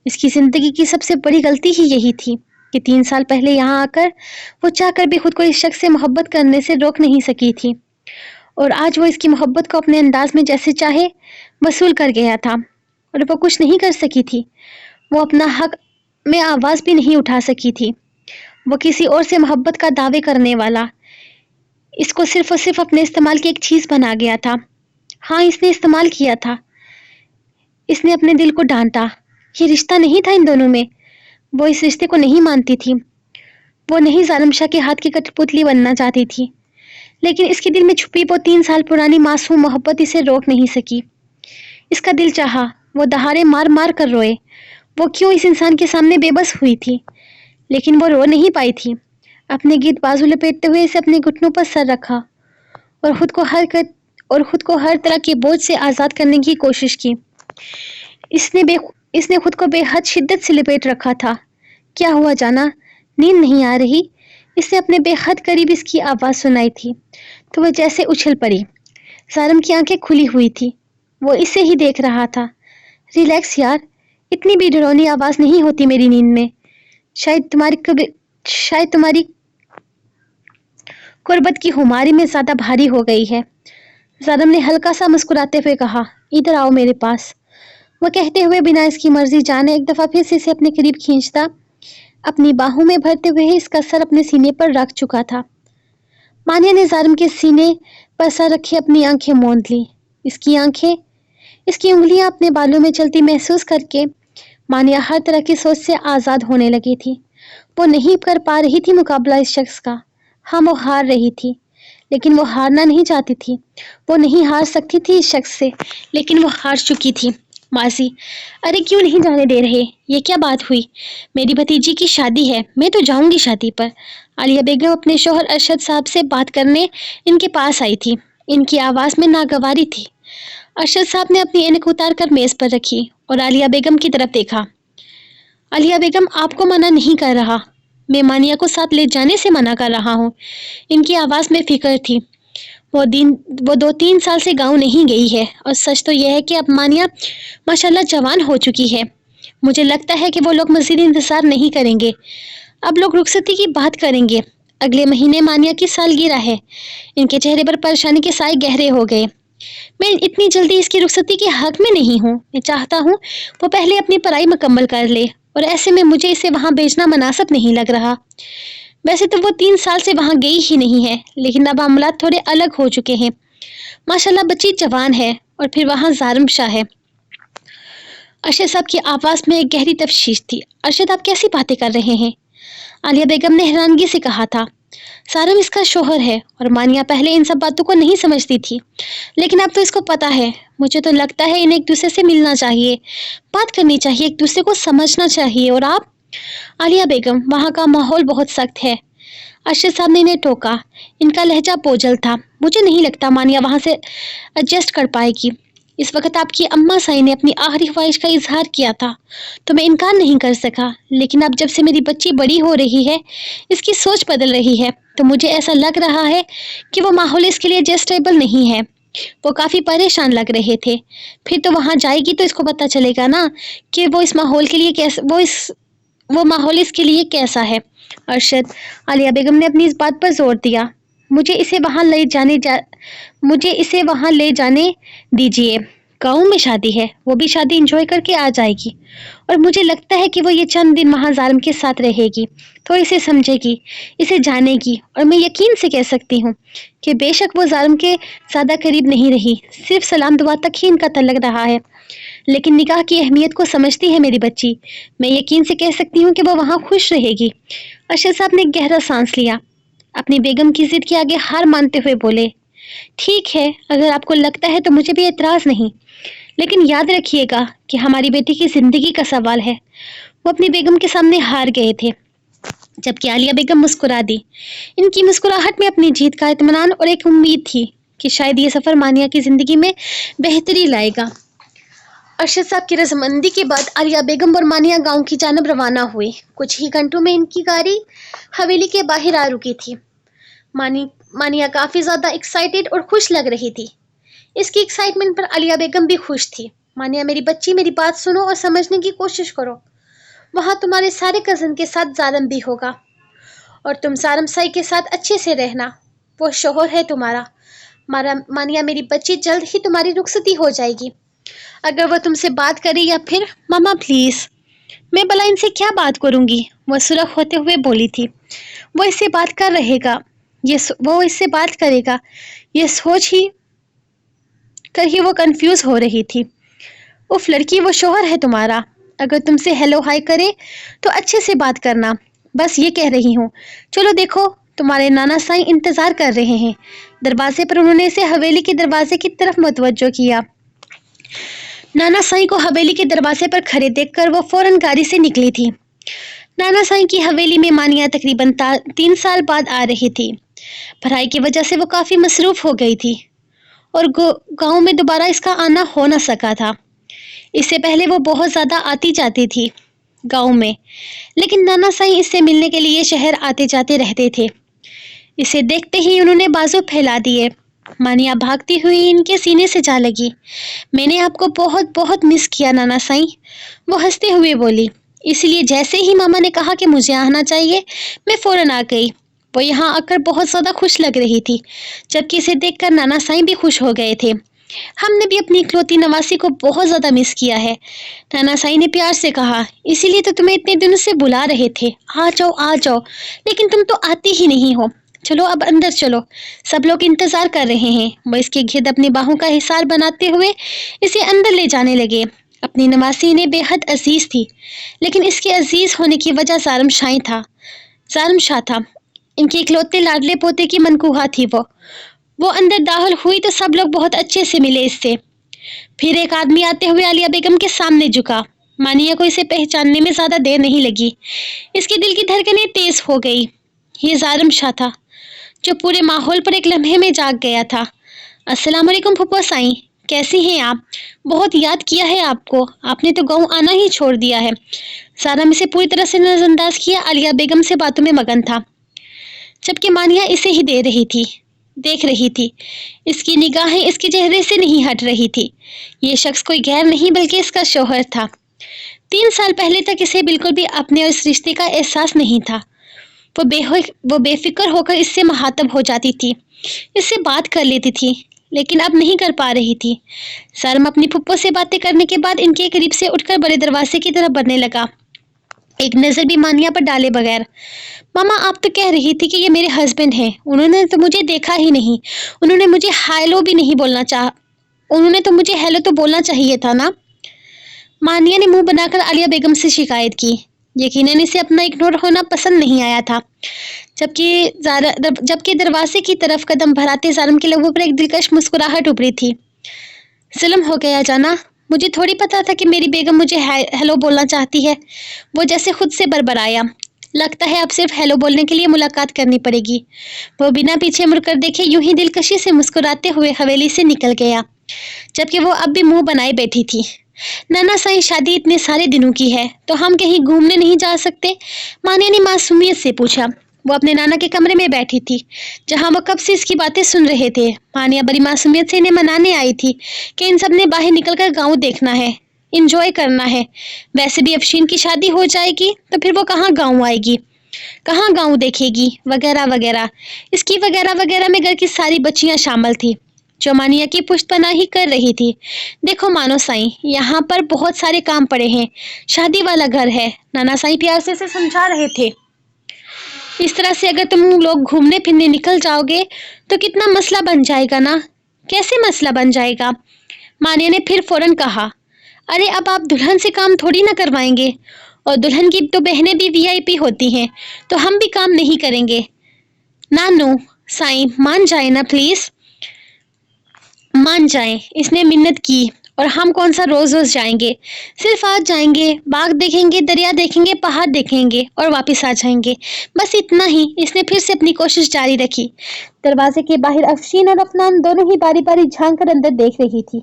اس کی زندگی کی سب سے بڑی غلطی ہی یہی تھی کہ 3 سال پہلے یہاں آ کر وہ چاہ کر بھی خود کو اس شخص سے محبت کرنے سے روک نہیں سکی تھی، اور آج وہ اس کی محبت کو اپنے انداز میں جیسے چاہے وصول کر گیا تھا، اور وہ کچھ نہیں کر سکی تھی۔ وہ اپنا حق میں آواز بھی نہیں اٹھا سکی تھی۔ وہ کسی اور سے محبت کا دعوے کرنے والا اس کو صرف اور صرف اپنے استعمال کی ایک چیز بنا گیا تھا۔ ہاں، اس نے استعمال کیا تھا۔ اس نے اپنے دل کو ڈانٹا۔ یہ رشتہ نہیں تھا ان دونوں میں۔ وہ اس رشتے کو نہیں مانتی تھی۔ وہ نہیں ظالم شاہ کے ہاتھ کی کٹھ پتلی بننا چاہتی تھی، لیکن اس کے دل میں چھپی وہ 3 سال پرانی معصوم محبت اسے روک نہیں سکی۔ اس کا دل چاہا وہ دہاڑے مار مار کر روئے۔ وہ کیوں اس انسان کے سامنے بے بس ہوئی تھی، لیکن وہ رو نہیں پائی تھی۔ اپنے گرد بازو لپیٹتے ہوئے اسے اپنے گھٹنوں پر سر رکھا اور خود کو ہر طرح کے بوجھ سے آزاد کرنے کی کوشش کی۔ اس نے خود کو بے حد شدت سے لپیٹ رکھا تھا۔ کیا ہوا جانا؟ نیند نہیں آ رہی؟ اس نے اپنے بے حد قریب اس کی آواز سنائی تھی تو وہ جیسے اچھل پڑی۔ زارم کی آنکھیں کھلی ہوئی تھی. وہ اسے ہی دیکھ رہا تھا. ریلیکس یار, اتنی بھی ڈرونی آواز نہیں ہوتی میری نیند میں. شاید تمہاری قربت کی ہماری میں زیادہ بھاری ہو گئی ہے. زارم نے ہلکا سا مسکراتے ہوئے کہا, ادھر آؤ میرے پاس. وہ کہتے ہوئے بنا اس کی مرضی جانے ایک دفعہ پھر سے اسے اپنے قریب کھینچتا, اپنی باہوں میں بھرتے ہوئے اس کا سر اپنے سینے پر رکھ چکا تھا. مانیہ نے زارم کے سینے پر سر رکھے اپنی آنکھیں موند لی. اس کی انگلیاں اپنے بالوں میں چلتی محسوس کر کے مانیہ ہر طرح کی سوچ سے آزاد ہونے لگی تھی. وہ نہیں کر پا رہی تھی مقابلہ اس شخص کا. ہاں, وہ ہار رہی تھی, لیکن وہ ہارنا نہیں چاہتی تھی. وہ نہیں ہار سکتی تھی اس شخص سے, لیکن وہ ہار چکی تھی. ماسی, ارے کیوں نہیں جانے دے رہے؟ یہ کیا بات ہوئی؟ میری بھتیجی کی شادی ہے, میں تو جاؤں گی شادی پر. عالیہ بیگم اپنے شوہر ارشد صاحب سے بات کرنے ان کے پاس آئی تھی. ان کی آواز میں ناگواری تھی. ارشد صاحب نے اپنی اینک اتار کر میز پر رکھی اور عالیہ بیگم کی طرف دیکھا. عالیہ بیگم, آپ کو منع نہیں کر رہا, میں مانیہ کو ساتھ لے جانے سے منع کر رہا ہوں. ان کی آواز میں فکر تھی. وہ 2-3 سال سے گاؤں نہیں گئی ہے, اور سچ تو یہ ہے کہ اب مانیہ ماشاءاللہ جوان ہو چکی ہے. مجھے لگتا ہے کہ وہ لوگ مزید انتظار نہیں کریں گے. اب لوگ رخصتی کی بات کریں گے. اگلے مہینے مانیہ کی سالگرہ ہے. ان کے چہرے پر پریشانی کے سائے گہرے ہو گئے. میں اتنی جلدی اس کی رخصتی کے حق میں نہیں ہوں. میں چاہتا ہوں وہ پہلے اپنی پڑھائی مکمل کر لے, اور ایسے میں مجھے اسے وہاں بھیجنا مناسب نہیں لگ رہا. ویسے تو وہ 3 سال سے وہاں گئی ہی نہیں ہے, لیکن اب معاملات تھوڑے الگ ہو چکے ہیں. ماشاءاللہ بچی جوان ہے, اور پھر وہاں زارم شاہ ہے. ارشد صاحب کی آواز میں ایک گہری تشویش تھی. ارشد, آپ کیسی باتیں کر رہے ہیں؟ عالیہ بیگم نے حیرانگی سے کہا تھا. زارم اس کا شوہر ہے, اور مانیہ پہلے ان سب باتوں کو نہیں سمجھتی تھی, لیکن اب تو اس کو پتا ہے. مجھے تو لگتا ہے انہیں ایک دوسرے سے ملنا چاہیے, بات کرنی چاہیے, ایک دوسرے کو سمجھنا چاہیے. اور آپ؟ عالیہ بیگم, وہاں کا ماحول بہت سخت ہے. ارشد صاحب نے انہیں ٹوکا. ان کا لہجہ بوجھل تھا. مجھے نہیں لگتا مانیہ وہاں سے ایڈجسٹ کر پائے گی. اس وقت آپ کی اماں سائی نے اپنی آخری خواہش کا اظہار کیا تھا, تو میں انکار نہیں کر سکا. لیکن اب جب سے میری بچی بڑی ہو رہی ہے, اس کی سوچ بدل رہی ہے, تو مجھے ایسا لگ رہا ہے کہ وہ ماحول اس کے لیے ایڈجسٹیبل نہیں ہے. وہ کافی پریشان لگ رہے تھے. پھر تو وہاں جائے گی تو اس کو پتہ چلے گا نا کہ وہ ماحول اس کے لیے کیسا ہے. ارشد, عالیہ بیگم نے اپنی اس بات پر زور دیا, مجھے اسے وہاں لے جانے دیجیے. گاؤں میں شادی ہے, وہ بھی شادی انجوائے کر کے آ جائے گی, اور مجھے لگتا ہے کہ وہ یہ چند دن وہاں زارم کے ساتھ رہے گی, تو اسے سمجھے گی, اسے جانے گی. اور میں یقین سے کہہ سکتی ہوں کہ بے شک وہ زارم کے زیادہ قریب نہیں رہی, صرف سلام دعا تک ہی ان کا تعلق رہا ہے, لیکن نکاح کی اہمیت کو سمجھتی ہے میری بچی. میں یقین سے کہہ سکتی ہوں کہ وہ وہاں خوش رہے گی. ارشد صاحب نے گہرا سانس لیا. اپنی بیگم کی ضد کے آگے ہار مانتے ہوئے بولے, ٹھیک ہے, اگر آپ کو لگتا ہے تو مجھے بھی اعتراض نہیں, لیکن یاد رکھیے گا کہ ہماری بیٹی کی زندگی کا سوال ہے. وہ اپنی بیگم کے سامنے ہار گئے تھے, جبکہ عالیہ بیگم مسکرا دی. ان کی مسکراہٹ میں اپنی جیت کا اطمینان اور ایک امید تھی کہ شاید یہ سفر مانیہ کی زندگی میں بہتری لائے گا. ارشد صاحب کی رضامندی کے بعد عالیہ بیگم اور مانیہ گاؤں کی جانب روانہ ہوئے. کچھ ہی گھنٹوں میں ان کی گاڑی حویلی کے باہر آ رکی تھی. مانیہ کافی زیادہ ایکسائٹیڈ اور خوش لگ رہی تھی. اس کی ایکسائٹمنٹ پر عالیہ بیگم بھی خوش تھی. مانیہ میری بچی, میری بات سنو اور سمجھنے کی کوشش کرو. وہاں تمہارے سارے کزن کے ساتھ زارم بھی ہوگا, اور تم زارم سائی کے ساتھ اچھے سے رہنا. وہ شوہر ہے تمہارا. مانیہ میری بچی, جلد ہی تمہاری رخصتی ہو جائے گی. اگر وہ تم سے بات کرے یا پھر ماما پلیز. میں بھلا ان سے کیا بات کروں گی, وہ سرخ ہوتے ہوئے بولی تھی. وہ اس سے بات کرے گا, یہ سوچ ہی کر ہی وہ کنفیوز ہو رہی تھی. اف لڑکی, وہ شوہر ہے تمہارا. اگر تم سے ہیلو ہائی کرے تو اچھے سے بات کرنا. بس یہ کہہ رہی ہوں. چلو دیکھو, تمہارے نانا سائی انتظار کر رہے ہیں. دروازے پر انہوں نے اسے حویلی کے دروازے کی طرف متوجہ کیا. نانا سائی کو حویلی کے دروازے پر کھڑے دیکھ کر وہ فوراً گاڑی سے نکلی تھی. نانا سائی کی حویلی میں مانیہ تقریباً 3 سال بعد آ رہی تھی. پڑھائی کی وجہ سے وہ کافی مصروف ہو گئی تھی, اور گاؤں میں دوبارہ اس کا آنا ہو نہ سکا تھا. اس سے پہلے وہ بہت زیادہ آتی جاتی تھی گاؤں میں, لیکن نانا سائی اس سے ملنے کے لیے شہر آتے جاتے رہتے تھے. اسے دیکھتے ہی انہوں نے بازو پھیلا دیے. मानिया भागती हुई इनके सीने से जा लगी। मैंने आपको बहुत बहुत मिस किया नाना साईं, वो हंसते हुए बोली। इसलिए जैसे ही मामा ने कहा कि मुझे आना चाहिए, मैं फौरन आ गई। वो यहाँ आकर बहुत ज़्यादा खुश लग रही थी, जबकि इसे देखकर नाना साईं भी खुश हो गए थे। हमने भी अपनी इकलौती नवासी को बहुत ज़्यादा मिस किया है, नाना साईं ने प्यार से कहा। इसीलिए तो तुम्हें इतने दिनों से बुला रहे थे, आ जाओ, लेकिन तुम तो आती ही नहीं हो। चलो अब अंदर चलो, सब लोग इंतजार कर रहे हैं। वो इसकी गिद्ध अपनी बाहों का हिसार बनाते हुए इसे अंदर ले जाने लगे। अपनी नवासी इन्हें बेहद अजीज थी, लेकिन इसके अजीज होने की वजह जारम शाह था। इनके इकलौते लाडले पोते की मनकूहा थी वो अंदर दाखिल हुई तो सब लोग बहुत अच्छे से मिले इससे। फिर एक आदमी आते हुए आलिया बेगम के सामने झुका। मानिया को इसे पहचानने में ज्यादा देर नहीं लगी। इसके दिल की धड़कनें तेज हो गई। ये जारम शाह था, जो पूरे माहौल पर एक लम्हे में जाग गया था। अस्सलाम वालेकुम फूफा साईं, कैसी हैं आप? बहुत याद किया है आपको, आपने तो गाँव आना ही छोड़ दिया है। जारम इसे पूरी तरह से नजरअंदाज किया आलिया बेगम से बातों में मगन था, जबकि मानिया इसे ही देख रही थी। इसकी निगाहें इसके चेहरे से नहीं हट रही थी। ये शख्स कोई गैर नहीं बल्कि इसका शौहर था। 3 साल पहले तक इसे बिल्कुल भी अपने और इस रिश्ते का एहसास नहीं था। वो बेफिक्र होकर इससे मुखातब हो जाती थी, इससे बात कर लेती थी, लेकिन अब नहीं कर पा रही थी। जारम अपनी फुप्पो से बातें करने के बाद इनके करीब से उठकर बड़े दरवाजे की तरफ बढ़ने लगा, एक नज़र भी मानिया पर डाले बगैर। मामा, आप तो कह रही थी कि ये मेरे हस्बैंड हैं। उन्होंने तो मुझे देखा ही नहीं। उन्होंने मुझे हेलो तो बोलना चाहिए था ना। मानिया ने मुंह बनाकर आलिया बेगम से शिकायत की। यकीनन इसे अपना इग्नोर होना पसंद नहीं आया था। जबकि दरवाजे की तरफ कदम भराते जारम के लबों पर एक दिलकश मुस्कुराहट उभरी थी। जुल्म हो गया जाना, मुझे थोड़ी पता था कि मेरी बेगम मुझे हेलो बोलना चाहती है। वो जैसे खुद से बड़बड़ाया। लगता है अब सिर्फ हेलो बोलने के लिए मुलाकात करनी पड़ेगी। वो बिना पीछे मुड़कर देखे यूं ही दिलकशी से मुस्कुराते हुए हवेली से निकल गया, जबकि वो अब भी मुंह बनाए बैठी थी। नाना साईं, शादी इतने सारे दिनों की है तो हम कहीं घूमने नहीं जा सकते? मानिया ने मासूमियत से पूछा। वो अपने नाना के कमरे में बैठी थी, जहां वो कब से इसकी बातें सुन रहे थे। मानिया बड़ी मासूमियत से इन्हें मनाने आई थी कि इन सब ने बाहर निकलकर गाँव देखना है, इंजॉय करना है। वैसे भी अफशीन की शादी हो जाएगी तो फिर वो कहाँ गाँव आएगी, कहाँ गाँव देखेगी, वगैरह वगैरह। इसकी वगैरह वगैरह में घर की सारी बच्चियां शामिल थी, जो मानिया की पुष्टपनाही कर रही थी। देखो मानो साईं, यहाँ पर बहुत सारे काम पड़े हैं, शादी वाला घर है, नाना साईं प्यार से इसे समझा रहे थे। इस तरह से अगर तुम लोग घूमने फिरने निकल जाओगे तो कितना मसला बन जाएगा ना। कैसे मसला बन जाएगा? मानिया ने फिर फौरन कहा। अरे अब आप दुल्हन से काम थोड़ी ना करवाएंगे, और दुल्हन की तो बहनें भी वीआईपी होती हैं, तो हम भी काम नहीं करेंगे। नानू साईं, मान जाए ना प्लीज, मान जाए। इसने मिन्नत की। और हम कौन सा रोज रोज जाएंगे? सिर्फ आज जाएंगे, बाग देखेंगे, दरिया देखेंगे, पहाड़ देखेंगे और वापस आ जाएंगे, बस इतना ही। इसने फिर से अपनी कोशिश जारी रखी। दरवाजे के बाहर अफशीन और अफनान दोनों ही बारी बारी झांक कर अंदर देख रही थी।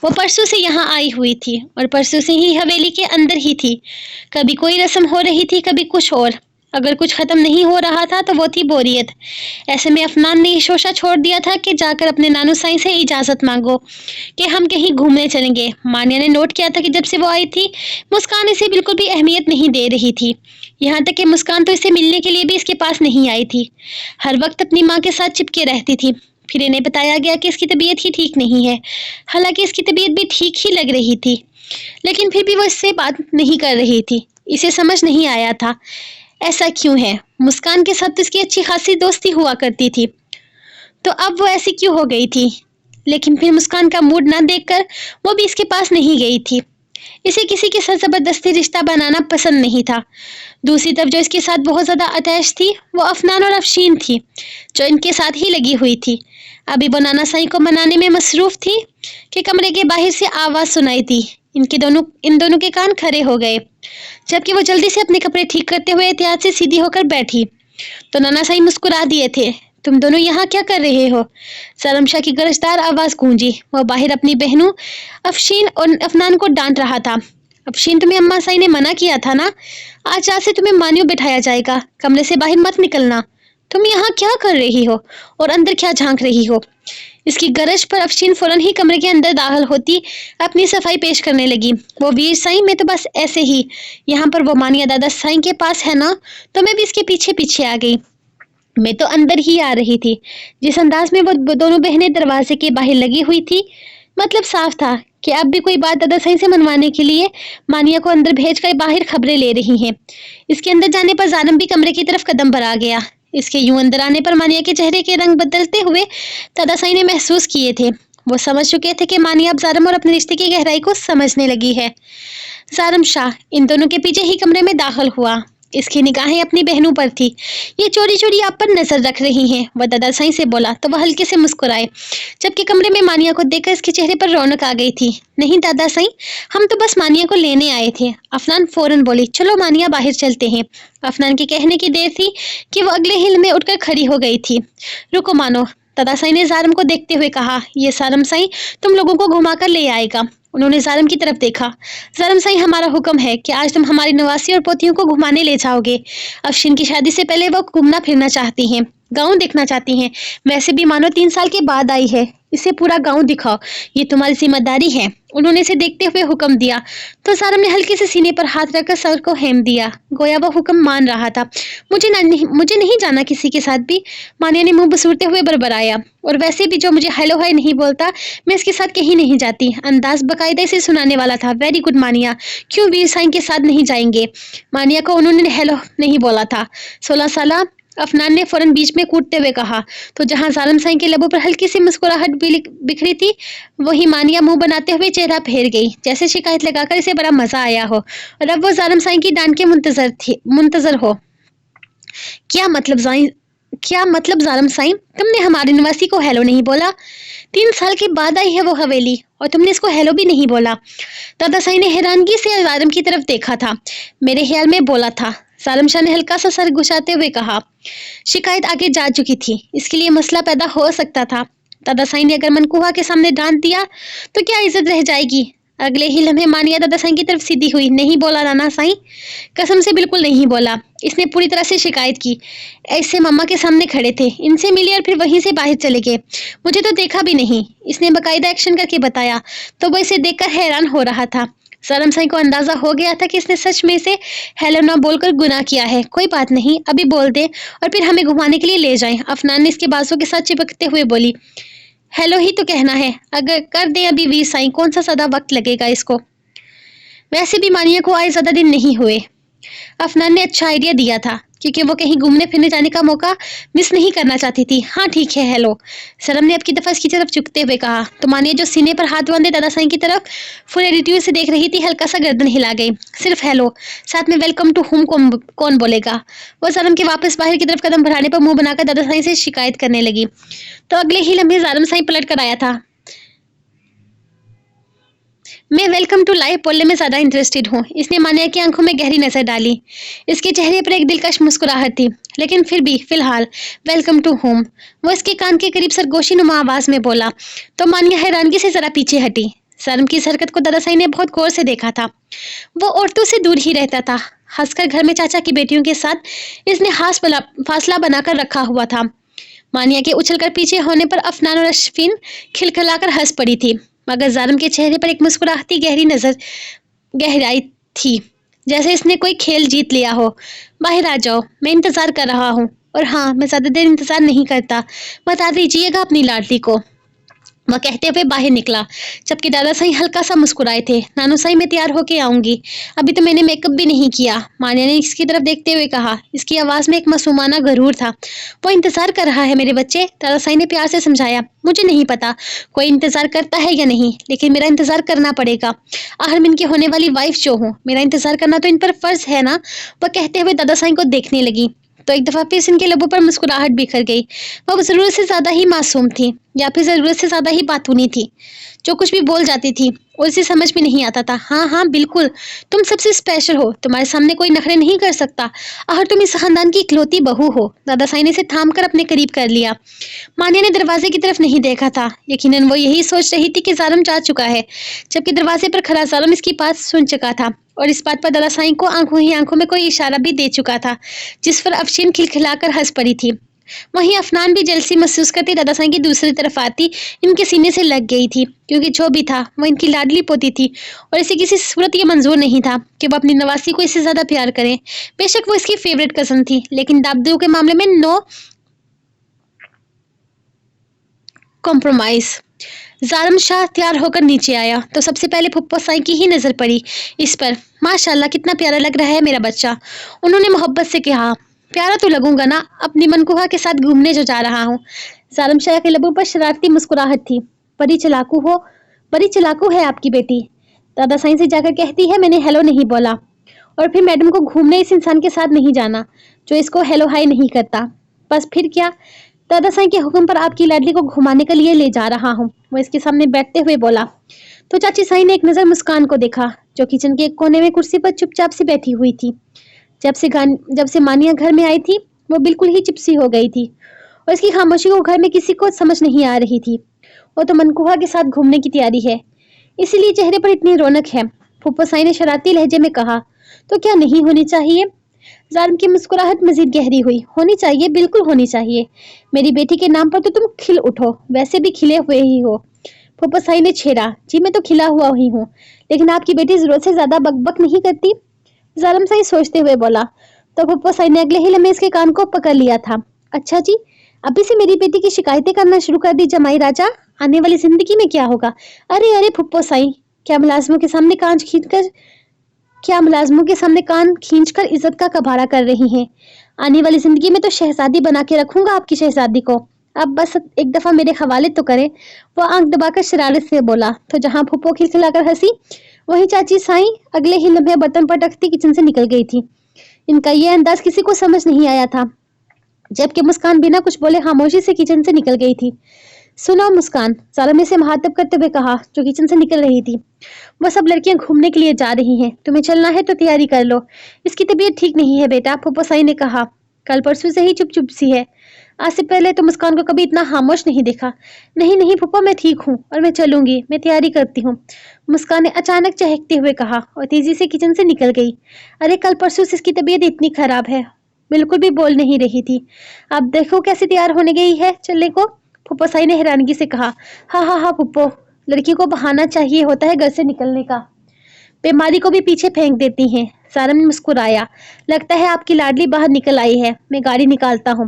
वो परसों से यहाँ आई हुई थी और परसों से ही हवेली के अंदर ही थी। कभी कोई रस्म हो रही थी, कभी कुछ और। अगर कुछ खत्म नहीं हो रहा था तो वो थी बोरियत। ऐसे में अफनान ने शोशा छोड़ दिया था कि जाकर अपने नानू साईं से इजाजत मांगो कि हम कहीं घूमने चलेंगे। मानिया ने नोट किया था कि जब से वो आई थी, मुस्कान इसे बिल्कुल भी अहमियत नहीं दे रही थी। यहाँ तक कि मुस्कान तो इसे मिलने के लिए भी इसके पास नहीं आई थी, हर वक्त अपनी माँ के साथ चिपके रहती थी। फिर इन्हें बताया गया कि इसकी तबीयत ही ठीक नहीं है। हालांकि इसकी तबीयत भी ठीक ही लग रही थी, लेकिन फिर भी वो इससे बात नहीं कर रही थी। इसे समझ नहीं आया था ऐसा क्यों है। मुस्कान के साथ इसकी अच्छी खासी दोस्ती हुआ करती थी, तो अब वो ऐसी क्यों हो गई थी? लेकिन फिर मुस्कान का मूड ना देखकर वो भी इसके पास नहीं गई थी। इसे किसी के साथ जबरदस्ती रिश्ता बनाना पसंद नहीं था। दूसरी तरफ जो इसके साथ बहुत ज्यादा अटैच थी वो अफनान और अफशीन थी, जो इनके साथ ही लगी हुई थी। अभी वो नाना साईं को मनाने में मसरूफ थी कि कमरे के बाहर से आवाज सुनाई दी। इन दोनों के कान खड़े हो गए, जबकि वो जल्दी से अपने कपड़े ठीक करते हुए एहतियात से सीधी होकर बैठी तो नाना साईं मुस्कुरा दिए थे। तुम दोनों यहाँ क्या कर रहे हो? जारम शाह की गरजदार आवाज गूंजी। वो बाहर अपनी बहनों अफशीन और अफनान को डांट रहा था। अफशीन, तुम्हें अम्मा साईं ने मना किया था ना, आज रात से तुम्हें मानियों बिठाया जाएगा, कमरे से बाहर मत निकलना। तुम यहाँ क्या कर रही हो और अंदर क्या झांक रही हो? اس کی گرج پر افشین فوراً ہی کمرے کے اندر داخل ہوتی اپنی صفائی پیش کرنے لگی۔ وہ ویر سائیں میں تو بس ایسے ہی، یہاں پر وہ مانیہ دادا سائیں کے پاس ہے نا، تو میں بھی اس کے پیچھے پیچھے آ گئی۔ میں تو اندر ہی آ رہی تھی۔ جس انداز میں وہ دونوں بہنیں دروازے کے باہر لگی ہوئی تھی، مطلب صاف تھا کہ اب بھی کوئی بات دادا سائیں سے منوانے کے لیے مانیہ کو اندر بھیج کر باہر خبریں لے رہی ہیں۔ اس کے اندر جانے پر ظالم بھی کمرے کی طرف قدم بڑھا گیا۔ اس کے یوں اندر آنے پر مانیہ کے چہرے کے رنگ بدلتے ہوئے دادا سائیں نے محسوس کیے تھے۔ وہ سمجھ چکے تھے کہ مانیہ اب ظالم اور اپنے رشتے کی گہرائی کو سمجھنے لگی ہے۔ ظالم شاہ ان دونوں کے پیچھے ہی کمرے میں داخل ہوا۔ اس کی نگاہیں اپنی بہنوں پر تھی۔ یہ چوری چوری آپ پر نظر رکھ رہی ہیں، وہ دادا سائیں سے بولا تو وہ ہلکے سے مسکرائے، جبکہ کمرے میں مانیہ کو دیکھ کر اس کے چہرے پر رونق آ گئی تھی۔ نہیں دادا سائیں، ہم تو بس مانیہ کو لینے آئے تھے۔ افنان فوراً بولی، چلو مانیہ باہر چلتے ہیں۔ افنان کے کہنے کی دیر تھی کہ وہ اگلے ہل میں اٹھ کر کھڑی ہو گئی تھی۔ رکو مانو، دادا سائیں نے ظالم کو دیکھتے ہوئے کہا، یہ ظالم سائیں تم لوگوں کو گھما کر لے آئے گا۔ انہوں نے ظالم کی طرف دیکھا۔ ظالم سائیں ہمارا حکم ہے کہ آج تم ہماری نواسی اور پوتیوں کو گھمانے لے جاؤ گے۔ افشین کی شادی سے پہلے وہ گھومنا پھرنا چاہتی ہیں، گاؤں دیکھنا چاہتی ہیں۔ ویسے بھی مانو 3 سال کے بعد آئی ہے، اسے پورا گاؤں دکھاؤ، یہ تمہاری ذمہ داری ہے۔ انہوں نے اسے دیکھتے ہوئے حکم دیا تو ظالم نے ہلکے سے سینے پر ہاتھ رکھ کر سر کو ہیم دیا، گویا وہ حکم مان رہا تھا۔ مجھے نہیں جانا کسی کے ساتھ بھی، مانیہ نے منہ بسورتے ہوئے بربرایا، اور ویسے بھی جو مجھے ہیلو ہائے نہیں بولتا میں اس کے ساتھ کہیں نہیں جاتی۔ انداز باقاعدہ اسے سنانے والا تھا۔ ویری گڈ مانیہ، کیوں ویر سائیں کے ساتھ نہیں جائیں گے؟ مانیہ کو انہوں نے ہیلو نہیں بولا تھا۔ 16 سالہ افنان نے فوراً بیچ میں کودتے ہوئے کہا، تو جہاں ظالم سائیں کے لبوں پر ہلکی سی مسکراہٹ بکھری تھی، وہی مانیہ منہ بناتے ہوئے چہرہ پھیر گئی، جیسے شکایت لگا کر اسے بڑا مزہ آیا ہو اور اب وہ ظالم سائیں کی ڈانٹ کے منتظر ہو۔ کیا مطلب ظالم سائیں، تم نے ہماری نواسی کو ہیلو نہیں بولا؟ 3 سال کے بعد آئی ہے وہ حویلی اور تم نے اس کو ہیلو بھی نہیں بولا؟ دادا سائیں نے حیرانگی سے ظالم کی طرف دیکھا تھا۔ میرے خیال میں بولا تھا، ظالم شاہ نے ہلکا سا سر گھساتے ہوئے کہا۔ شکایت آگے جا چکی تھی، اس کے لیے مسئلہ پیدا ہو سکتا تھا۔ دادا سائیں نے اگر منقوہ کے سامنے ڈانٹ دیا تو کیا عزت رہ جائے گی؟ اگلے ہی لمحے مانیہ دادا سائیں کی طرف سیدھی ہوئی۔ نہیں بولا نانا سائیں، قسم سے بالکل نہیں بولا۔ اس نے پوری طرح سے شکایت کی۔ ایسے ماما کے سامنے کھڑے تھے، ان سے ملے اور پھر وہیں سے باہر چلے گئے۔ مجھے تو دیکھا بھی نہیں، اس نے باقاعدہ ایکشن کر کے بتایا، تو وہ اسے دیکھ کر حیران ہو رہا تھا۔ ظالم سائیں کو اندازہ ہو گیا تھا کہ اس نے سچ میں سے ہیلو نہ بول کر گناہ کیا ہے۔ کوئی بات نہیں، ابھی بول دے اور پھر ہمیں گھمانے کے لیے لے جائیں۔ افنان نے اس کے بازو کے ساتھ چپکتے ہوئے بولی، ہیلو ہی تو کہنا ہے، اگر کر دیں ابھی ویر سائیں، کون سا زیادہ وقت لگے گا اس کو؟ ویسے بھی مانیہ کو آئے زیادہ دن نہیں ہوئے۔ افنان نے اچھا آئیڈیا دیا تھا، کیونکہ وہ کہیں گھومنے پھرنے جانے کا موقع مس نہیں کرنا چاہتی تھی۔ ہاں ٹھیک ہے، ہیلو، سرم نے اب کی دفعہ اس کی طرف جھکتے ہوئے کہا۔ تو مانیہ جو سینے پر ہاتھ باندھے دادا سائیں کی طرف فل ایٹیٹیوڈ سے دیکھ رہی تھی، ہلکا سا گردن ہلا گئی۔ صرف ہیلو، ساتھ میں ویلکم ٹو ہوم کون بولے گا؟ وہ ظالم کے واپس باہر کی طرف قدم بڑھانے پر منہ بنا کر دادا سائیں سے شکایت کرنے لگی، تو اگلے ہی لمحے ظالم سائیں پلٹ کر آیا تھا۔ میں ویلکم ٹو لائف بولنے میں زیادہ انٹرسٹڈ ہوں۔ اس نے مانیہ کی آنکھوں میں گہری نظر ڈالی۔ اس کے چہرے پر ایک دلکش مسکراہٹ تھی، لیکن پھر بھی فی الحال ویلکم ٹو ہوم، وہ اس کے کان کے قریب سرگوشی نما آواز میں بولا، تو مانیہ حیرانگی سے ذرا پیچھے ہٹی۔ ظالم کی اس حرکت کو دادا سائیں نے بہت غور سے دیکھا تھا۔ وہ عورتوں سے دور ہی رہتا تھا، ہنس کر گھر میں چاچا کی بیٹیوں کے ساتھ اس نے فاصلہ بنا کر رکھا ہوا تھا۔ مانیہ کے اچھل کر پیچھے ہونے پر افنان اور اشفین کھلکھلا کر ہنس پڑی تھی، مگر ظالم کے چہرے پر ایک مسکراہٹی گہرائی تھی، جیسے اس نے کوئی کھیل جیت لیا ہو۔ باہر آ جاؤ، میں انتظار کر رہا ہوں، اور ہاں، میں زیادہ دیر انتظار نہیں کرتا، بتا دیجیے گا اپنی لاڈلی کو۔ وہ کہتے ہوئے باہر نکلا، جبکہ دادا سائیں ہلکا سا مسکرائے تھے۔ نانو سائیں، میں تیار ہو کے آؤں گی، ابھی تو میں نے میک اپ بھی نہیں کیا، مانیہ نے اس کی طرف دیکھتے ہوئے کہا۔ اس کی آواز میں ایک معصومانہ غرور تھا۔ وہ انتظار کر رہا ہے میرے بچے، دادا سائیں نے پیار سے سمجھایا۔ مجھے نہیں پتا کوئی انتظار کرتا ہے یا نہیں، لیکن میرا انتظار کرنا پڑے گا، آخر میں ان کی ہونے والی وائف جو ہوں، میرا انتظار کرنا تو ان پر فرض ہے نا۔ وہ کہتے ہوئے دادا سائیں کو دیکھنے لگی، تو ایک دفعہ پھر ان کے لبوں پر مسکراہٹ بکھر گئی۔ وہ ضرورت سے زیادہ ہی معصوم تھی، یا پھر ضرورت سے زیادہ ہی باتونی تھی، جو کچھ بھی بول جاتی تھی اور اسے سمجھ بھی نہیں آتا تھا۔ ہاں ہاں بالکل، تم سب سے اسپیشل ہو، تمہارے سامنے کوئی نخرے نہیں کر سکتا، آخر تم اس خاندان کی اکلوتی بہو ہو۔ دادا سائیں نے اسے تھام کر اپنے قریب کر لیا۔ مانیہ نے دروازے کی طرف نہیں دیکھا تھا، یقیناً وہ یہی سوچ رہی تھی کہ ظالم جا چکا ہے، جبکہ دروازے پر کھڑا ظالم اس کی بات سن چکا تھا، اور اس بات پر دادا سائیں کو آنکھوں ہی آنکھوں میں کوئی اشارہ بھی دے چکا تھا، جس پر افشین کھلکھلا کر ہنس پڑی تھی۔ वहीं अफनान भी जलसी महसूस करती दादा साईं की दूसरी तरफ आती इनके सीने से लग गई थी, क्योंकि जो भी था वो इनकी लाडली पोती थी और इसे किसी सूरत ये मंजूर नहीं था कि वो अपनी नवासी को इससे ज्यादा प्यार करे। बेशक वो इसकी फेवरेट कजन थी, लेकिन दाबदू के मामले में नो कॉम्प्रोमाइज। जारम शाह तैयार होकर नीचे आया तो सबसे पहले फुप्पो साईं की ही नजर पड़ी इस पर। माशाल्लाह, कितना प्यारा लग रहा है मेरा बच्चा, उन्होंने मोहब्बत से कहा। प्यारा तो लगूंगा ना, अपनी मनकुहा के साथ घूमने जो जा रहा हूँ। जारम शाह के लबों पर शरारती मुस्कुराहट थी। बड़ी चलाकू है आपकी बेटी, दादा साईं से जाकर कहती है मैंने हेलो नहीं बोला, और फिर मैडम को घूमने इस इंसान के साथ नहीं जाना जो इसको हेलो हाय नहीं करता। बस फिर क्या, दादा साईं के हुक्म पर आपकी लाडली को घुमाने के लिए ले जा रहा हूँ, वो इसके सामने बैठते हुए बोला। तो चाची साईं ने एक नजर मुस्कान को देखा, जो किचन के एक कोने में कुर्सी पर चुपचाप से बैठी हुई थी। जब से मानिया घर में आई थी वो बिल्कुल ही चिपसी हो गई थी और इसकी खामोशी को घर में किसी को समझ नहीं आ रही थी। वो तो मनकुहा के साथ घूमने की तैयारी है, इसीलिए चेहरे पर इतनी रौनक है, फूफो साईं ने शरारती लहजे में कहा। तो क्या नहीं होनी चाहिए? जालिम की मुस्कुराहट मजीद गहरी हुई। होनी चाहिए, बिल्कुल होनी चाहिए। मेरी बेटी के नाम पर तो तुम खिल उठो, वैसे भी खिले हुए ही हो। फूफो साईं ने छेड़ा। जी मैं तो खिला हुआ ही हूँ, लेकिन आपकी बेटी जरूरत से ज्यादा बकबक नहीं करती? जालिम साईं सोचते हुए बोला। तो फूफो साईं ने अगले ही लम्हे इसके कान को पकड़ लिया था। अच्छा जी, अभी से मेरी बेटी की शिकायतें करना शुरू कर दी जमाई राजा, आने वाली जिंदगी में क्या होगा? अरे अरे फूफो साईं, क्या मुलाजमों के सामने कान खींचकर इज्जत का कबाड़ा कर रही हैं? आने वाली जिंदगी में तो शहजादी बना के रखूंगा आपकी शहजादी को। अब बस एक दफा मेरे हवाले तो करें। वो आंख दबाकर शरारत से बोला। तो जहां फूफो खिलखिलाकर हंसी, वहीं चाची साईं अगले ही लम्हे बर्तन पटकती किचन से निकल गई थी। इनका ये अंदाज किसी को समझ नहीं आया था, जबकि मुस्कान बिना कुछ बोले खामोशी से किचन से निकल गई थी। सुनो मुस्कान, जालिम ने से मुखातिब करते हुए कहा, जो किचन से निकल रही थी। वो सब लड़कियां घूमने के लिए जा रही हैं, तुम्हें चलना है तो तैयारी कर लो। इसकी तबीयत ठीक नहीं है बेटा, फूफो साईं ने कहा। कल परसों से ही चुप चुप सी है, आज से पहले तो मुस्कान को कभी इतना खामोश नहीं देखा। नहीं नहीं फूफो, मैं ठीक हूँ और मैं चलूंगी, मैं तैयारी करती हूँ, मुस्कान ने अचानक चहकते हुए कहा और तेजी से किचन से निकल गई। अरे कल परसों से इसकी तबीयत इतनी खराब है, बिल्कुल भी बोल नहीं रही थी, अब देखो कैसे तैयार होने गई है चलने को। फूफो साईं ने हैरानगी से कहा। हाँ फूफो, लड़की को बहाना चाहिए होता है घर से निकलने का, बीमारी को भी पीछे फेंक देती हैं। सारम ने मुस्कुराया। लगता है आपकी लाडली बाहर निकल आई है, मैं गाड़ी निकालता हूँ,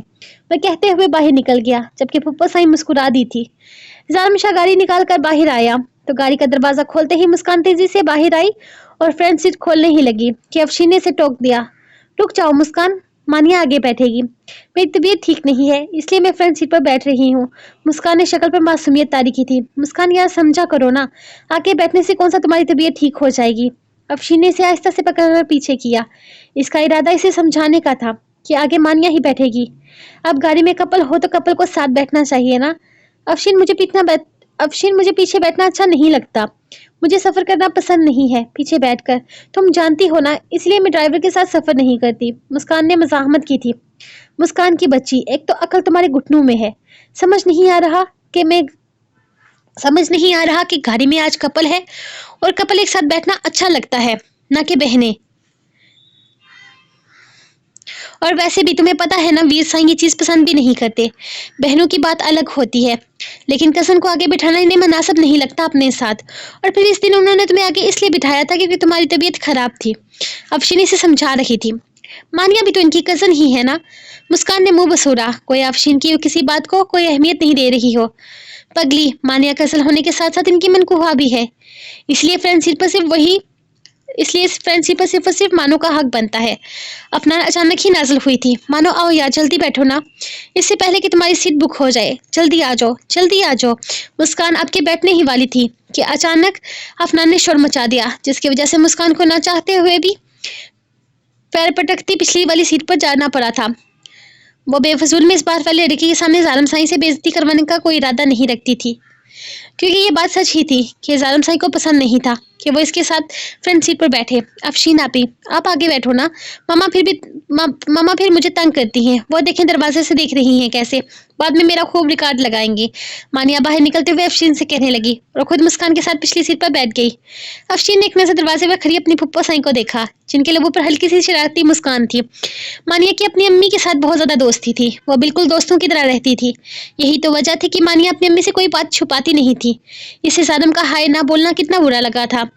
वह कहते हुए बाहर निकल गया, जबकि फूफो साईं मुस्कुरा दी थी। जालिम शाह गाड़ी निकाल कर बाहर आया तो गाड़ी का दरवाजा खोलते ही मुस्कान तेजी से बाहर आई और फ्रंट सीट खोलने ही लगी कि अफशीन ने से टोक दिया। रुक जाओ मुस्कान, मानिया आगे बैठेगी, मेरी तबीयत ठीक नहीं है इसलिए मैं फ्रंट सीट पर बैठ रही हूँ। मुस्कान ने शक्ल पर मासूमियत तारी की थी। मुस्कान यार समझा करो ना, आगे बैठने से कौन सा तुम्हारी तबीयत ठीक हो जाएगी। अफशीन ने इसे आहिस्ता से पकड़कर पीछे किया। इसका इरादा इसे समझाने का था कि आगे मानिया ही बैठेगी। अब गाड़ी में कपल हो तो कपल को साथ बैठना चाहिए ना। अफशीन मुझे पीछे बैठना अच्छा नहीं लगता, मुझे सफर करना पसंद नहीं है पीछे बैठकर, तुम जानती हो ना, इसलिए मैं ड्राइवर के साथ सफर नहीं करती। मुस्कान ने मजाहमत की थी। मुस्कान की बच्ची, एक तो अकल तुम्हारे घुटनों में है, समझ नहीं आ रहा कि गाड़ी में आज कपल है और कपल एक साथ बैठना अच्छा लगता है, ना कि बहनें। और वैसे भी तुम्हें पता है ना, वीर साईं ये चीज पसंद भी नहीं करते। बहनों की बात अलग होती है, लेकिन कसन को आगे बिठाना इन्हें मुनासिब नहीं लगता अपने साथ। और फिर इस दिन उन्होंने तुम्हें आगे इसलिए बिठाया था क्योंकि तुम्हारी तबीयत खराब थी। अफशीन से समझा रही थी। मानिया भी तो इनकी कजन ही है ना। मुस्कान ने मुंह बसूरा। कोई अफशीन की किसी बात को कोई अहमियत नहीं दे रही हो। पगली, मानिया कजन होने के साथ साथ इनकी मनकुहा भी है, इसलिए फ्रेंडशिप पर सिर्फ और सिर्फ मानो का हक बनता है। अफनान अचानक ही नाजिल हुई थी। मानो आओ यार, जल्दी बैठो ना, इससे पहले कि तुम्हारी सीट बुक हो जाए, जल्दी आ जाओ। मुस्कान आपके बैठने ही वाली थी कि अचानक अफनान ने शोर मचा दिया, जिसकी वजह से मुस्कान को ना चाहते हुए भी पैर पटकती पिछली वाली सीट पर जाना पड़ा था। वो बेफजूल में इस बार वाले लड़की के सामने जालिम साईं से बेइज्जती करवाने का कोई इरादा नहीं रखती थी। क्योंकि ये बात सच ही थी कि जालिम साई को पसंद नहीं था कि वो इसके साथ फ्रंट सीट पर बैठे। अफशीन आपी, आप आगे बैठो ना। मामा फिर मुझे तंग करती हैं। वो देखें दरवाजे से देख रही हैं कैसे, बाद में मेरा खूब रिकॉर्ड लगाएंगी। मानिया बाहर निकलते हुए अफशीन से कहने लगी और खुद मुस्कान के साथ पिछली सीट पर बैठ गई। अफशीन ने एक नजर दरवाजे पर खड़ी अपनी फुप्पो साई को देखा, जिनके लबों पर हल्की सी शरारती मुस्कान थी। मानिया की अपनी अम्मी के साथ बहुत ज्यादा दोस्ती थी, वो बिल्कुल दोस्तों की तरह रहती थी। यही तो वजह थी कि मानिया अपनी अम्मी से कोई बात छुपाती नहीं थी। इसे सादम का हाय ना बोलना कितना बुरा लगा था,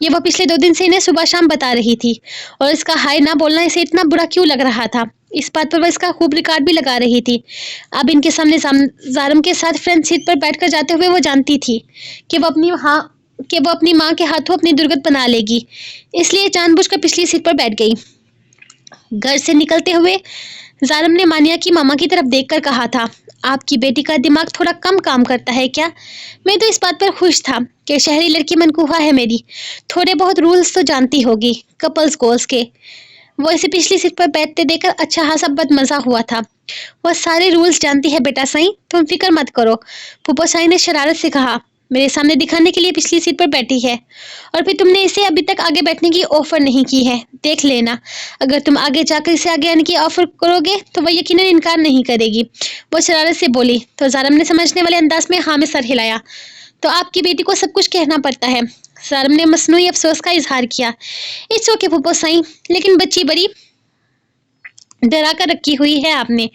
ये वो पिछले 2 दिन से इन्हें सुबह शाम बता रही थी। और इसका हाय ना बोलना इसे इतना बुरा क्यों लग रहा था, इस बात पर वह इसका खूब रिकॉर्ड भी लगा रही थी। अब इनके सामने जारम के साथ फ्रंट सीट पर बैठकर जाते हुए वो जानती थी कि वो अपनी माँ के हाथों अपनी दुर्गत बना लेगी, इसलिए जानबूझकर पिछली सीट पर बैठ गई। घर से निकलते हुए जारम ने मानिया की मामा की तरफ देखकर कहा था, आपकी बेटी का दिमाग थोड़ा कम काम करता है क्या? मैं तो इस बात पर खुश था कि शहरी लड़की मनकूहा है मेरी, थोड़े बहुत रूल्स तो जानती होगी कपल्स गोल्स के। वो इसे पिछली सीट पर बैठते देखकर अच्छा खासा बदमजा हुआ था। वह सारे रूल्स जानती है बेटा साईं, तुम फिक्र मत करो। फूफो साई ने शरारत से कहा, मेरे सामने दिखाने के लिए पिछली सीट पर बैठी है और फिर तुमने इसे अभी तक आगे बैठने की ऑफर नहीं की है। देख लेना, अगर तुम आगे जाकर इसे आगे आने की ऑफर करोगे तो वह यकीनन इनकार नहीं करेगी। वो शरारत से बोली तो जारम ने समझने वाले अंदाज में हाँ में सर हिलाया। तो आपकी बेटी को सब कुछ कहना पड़ता है। जारम ने मसनूई अफसोस का इजहार किया। इट्स ओके फूफो साई, लेकिन बच्ची बड़ी डरा कर रखी हुई है आपने।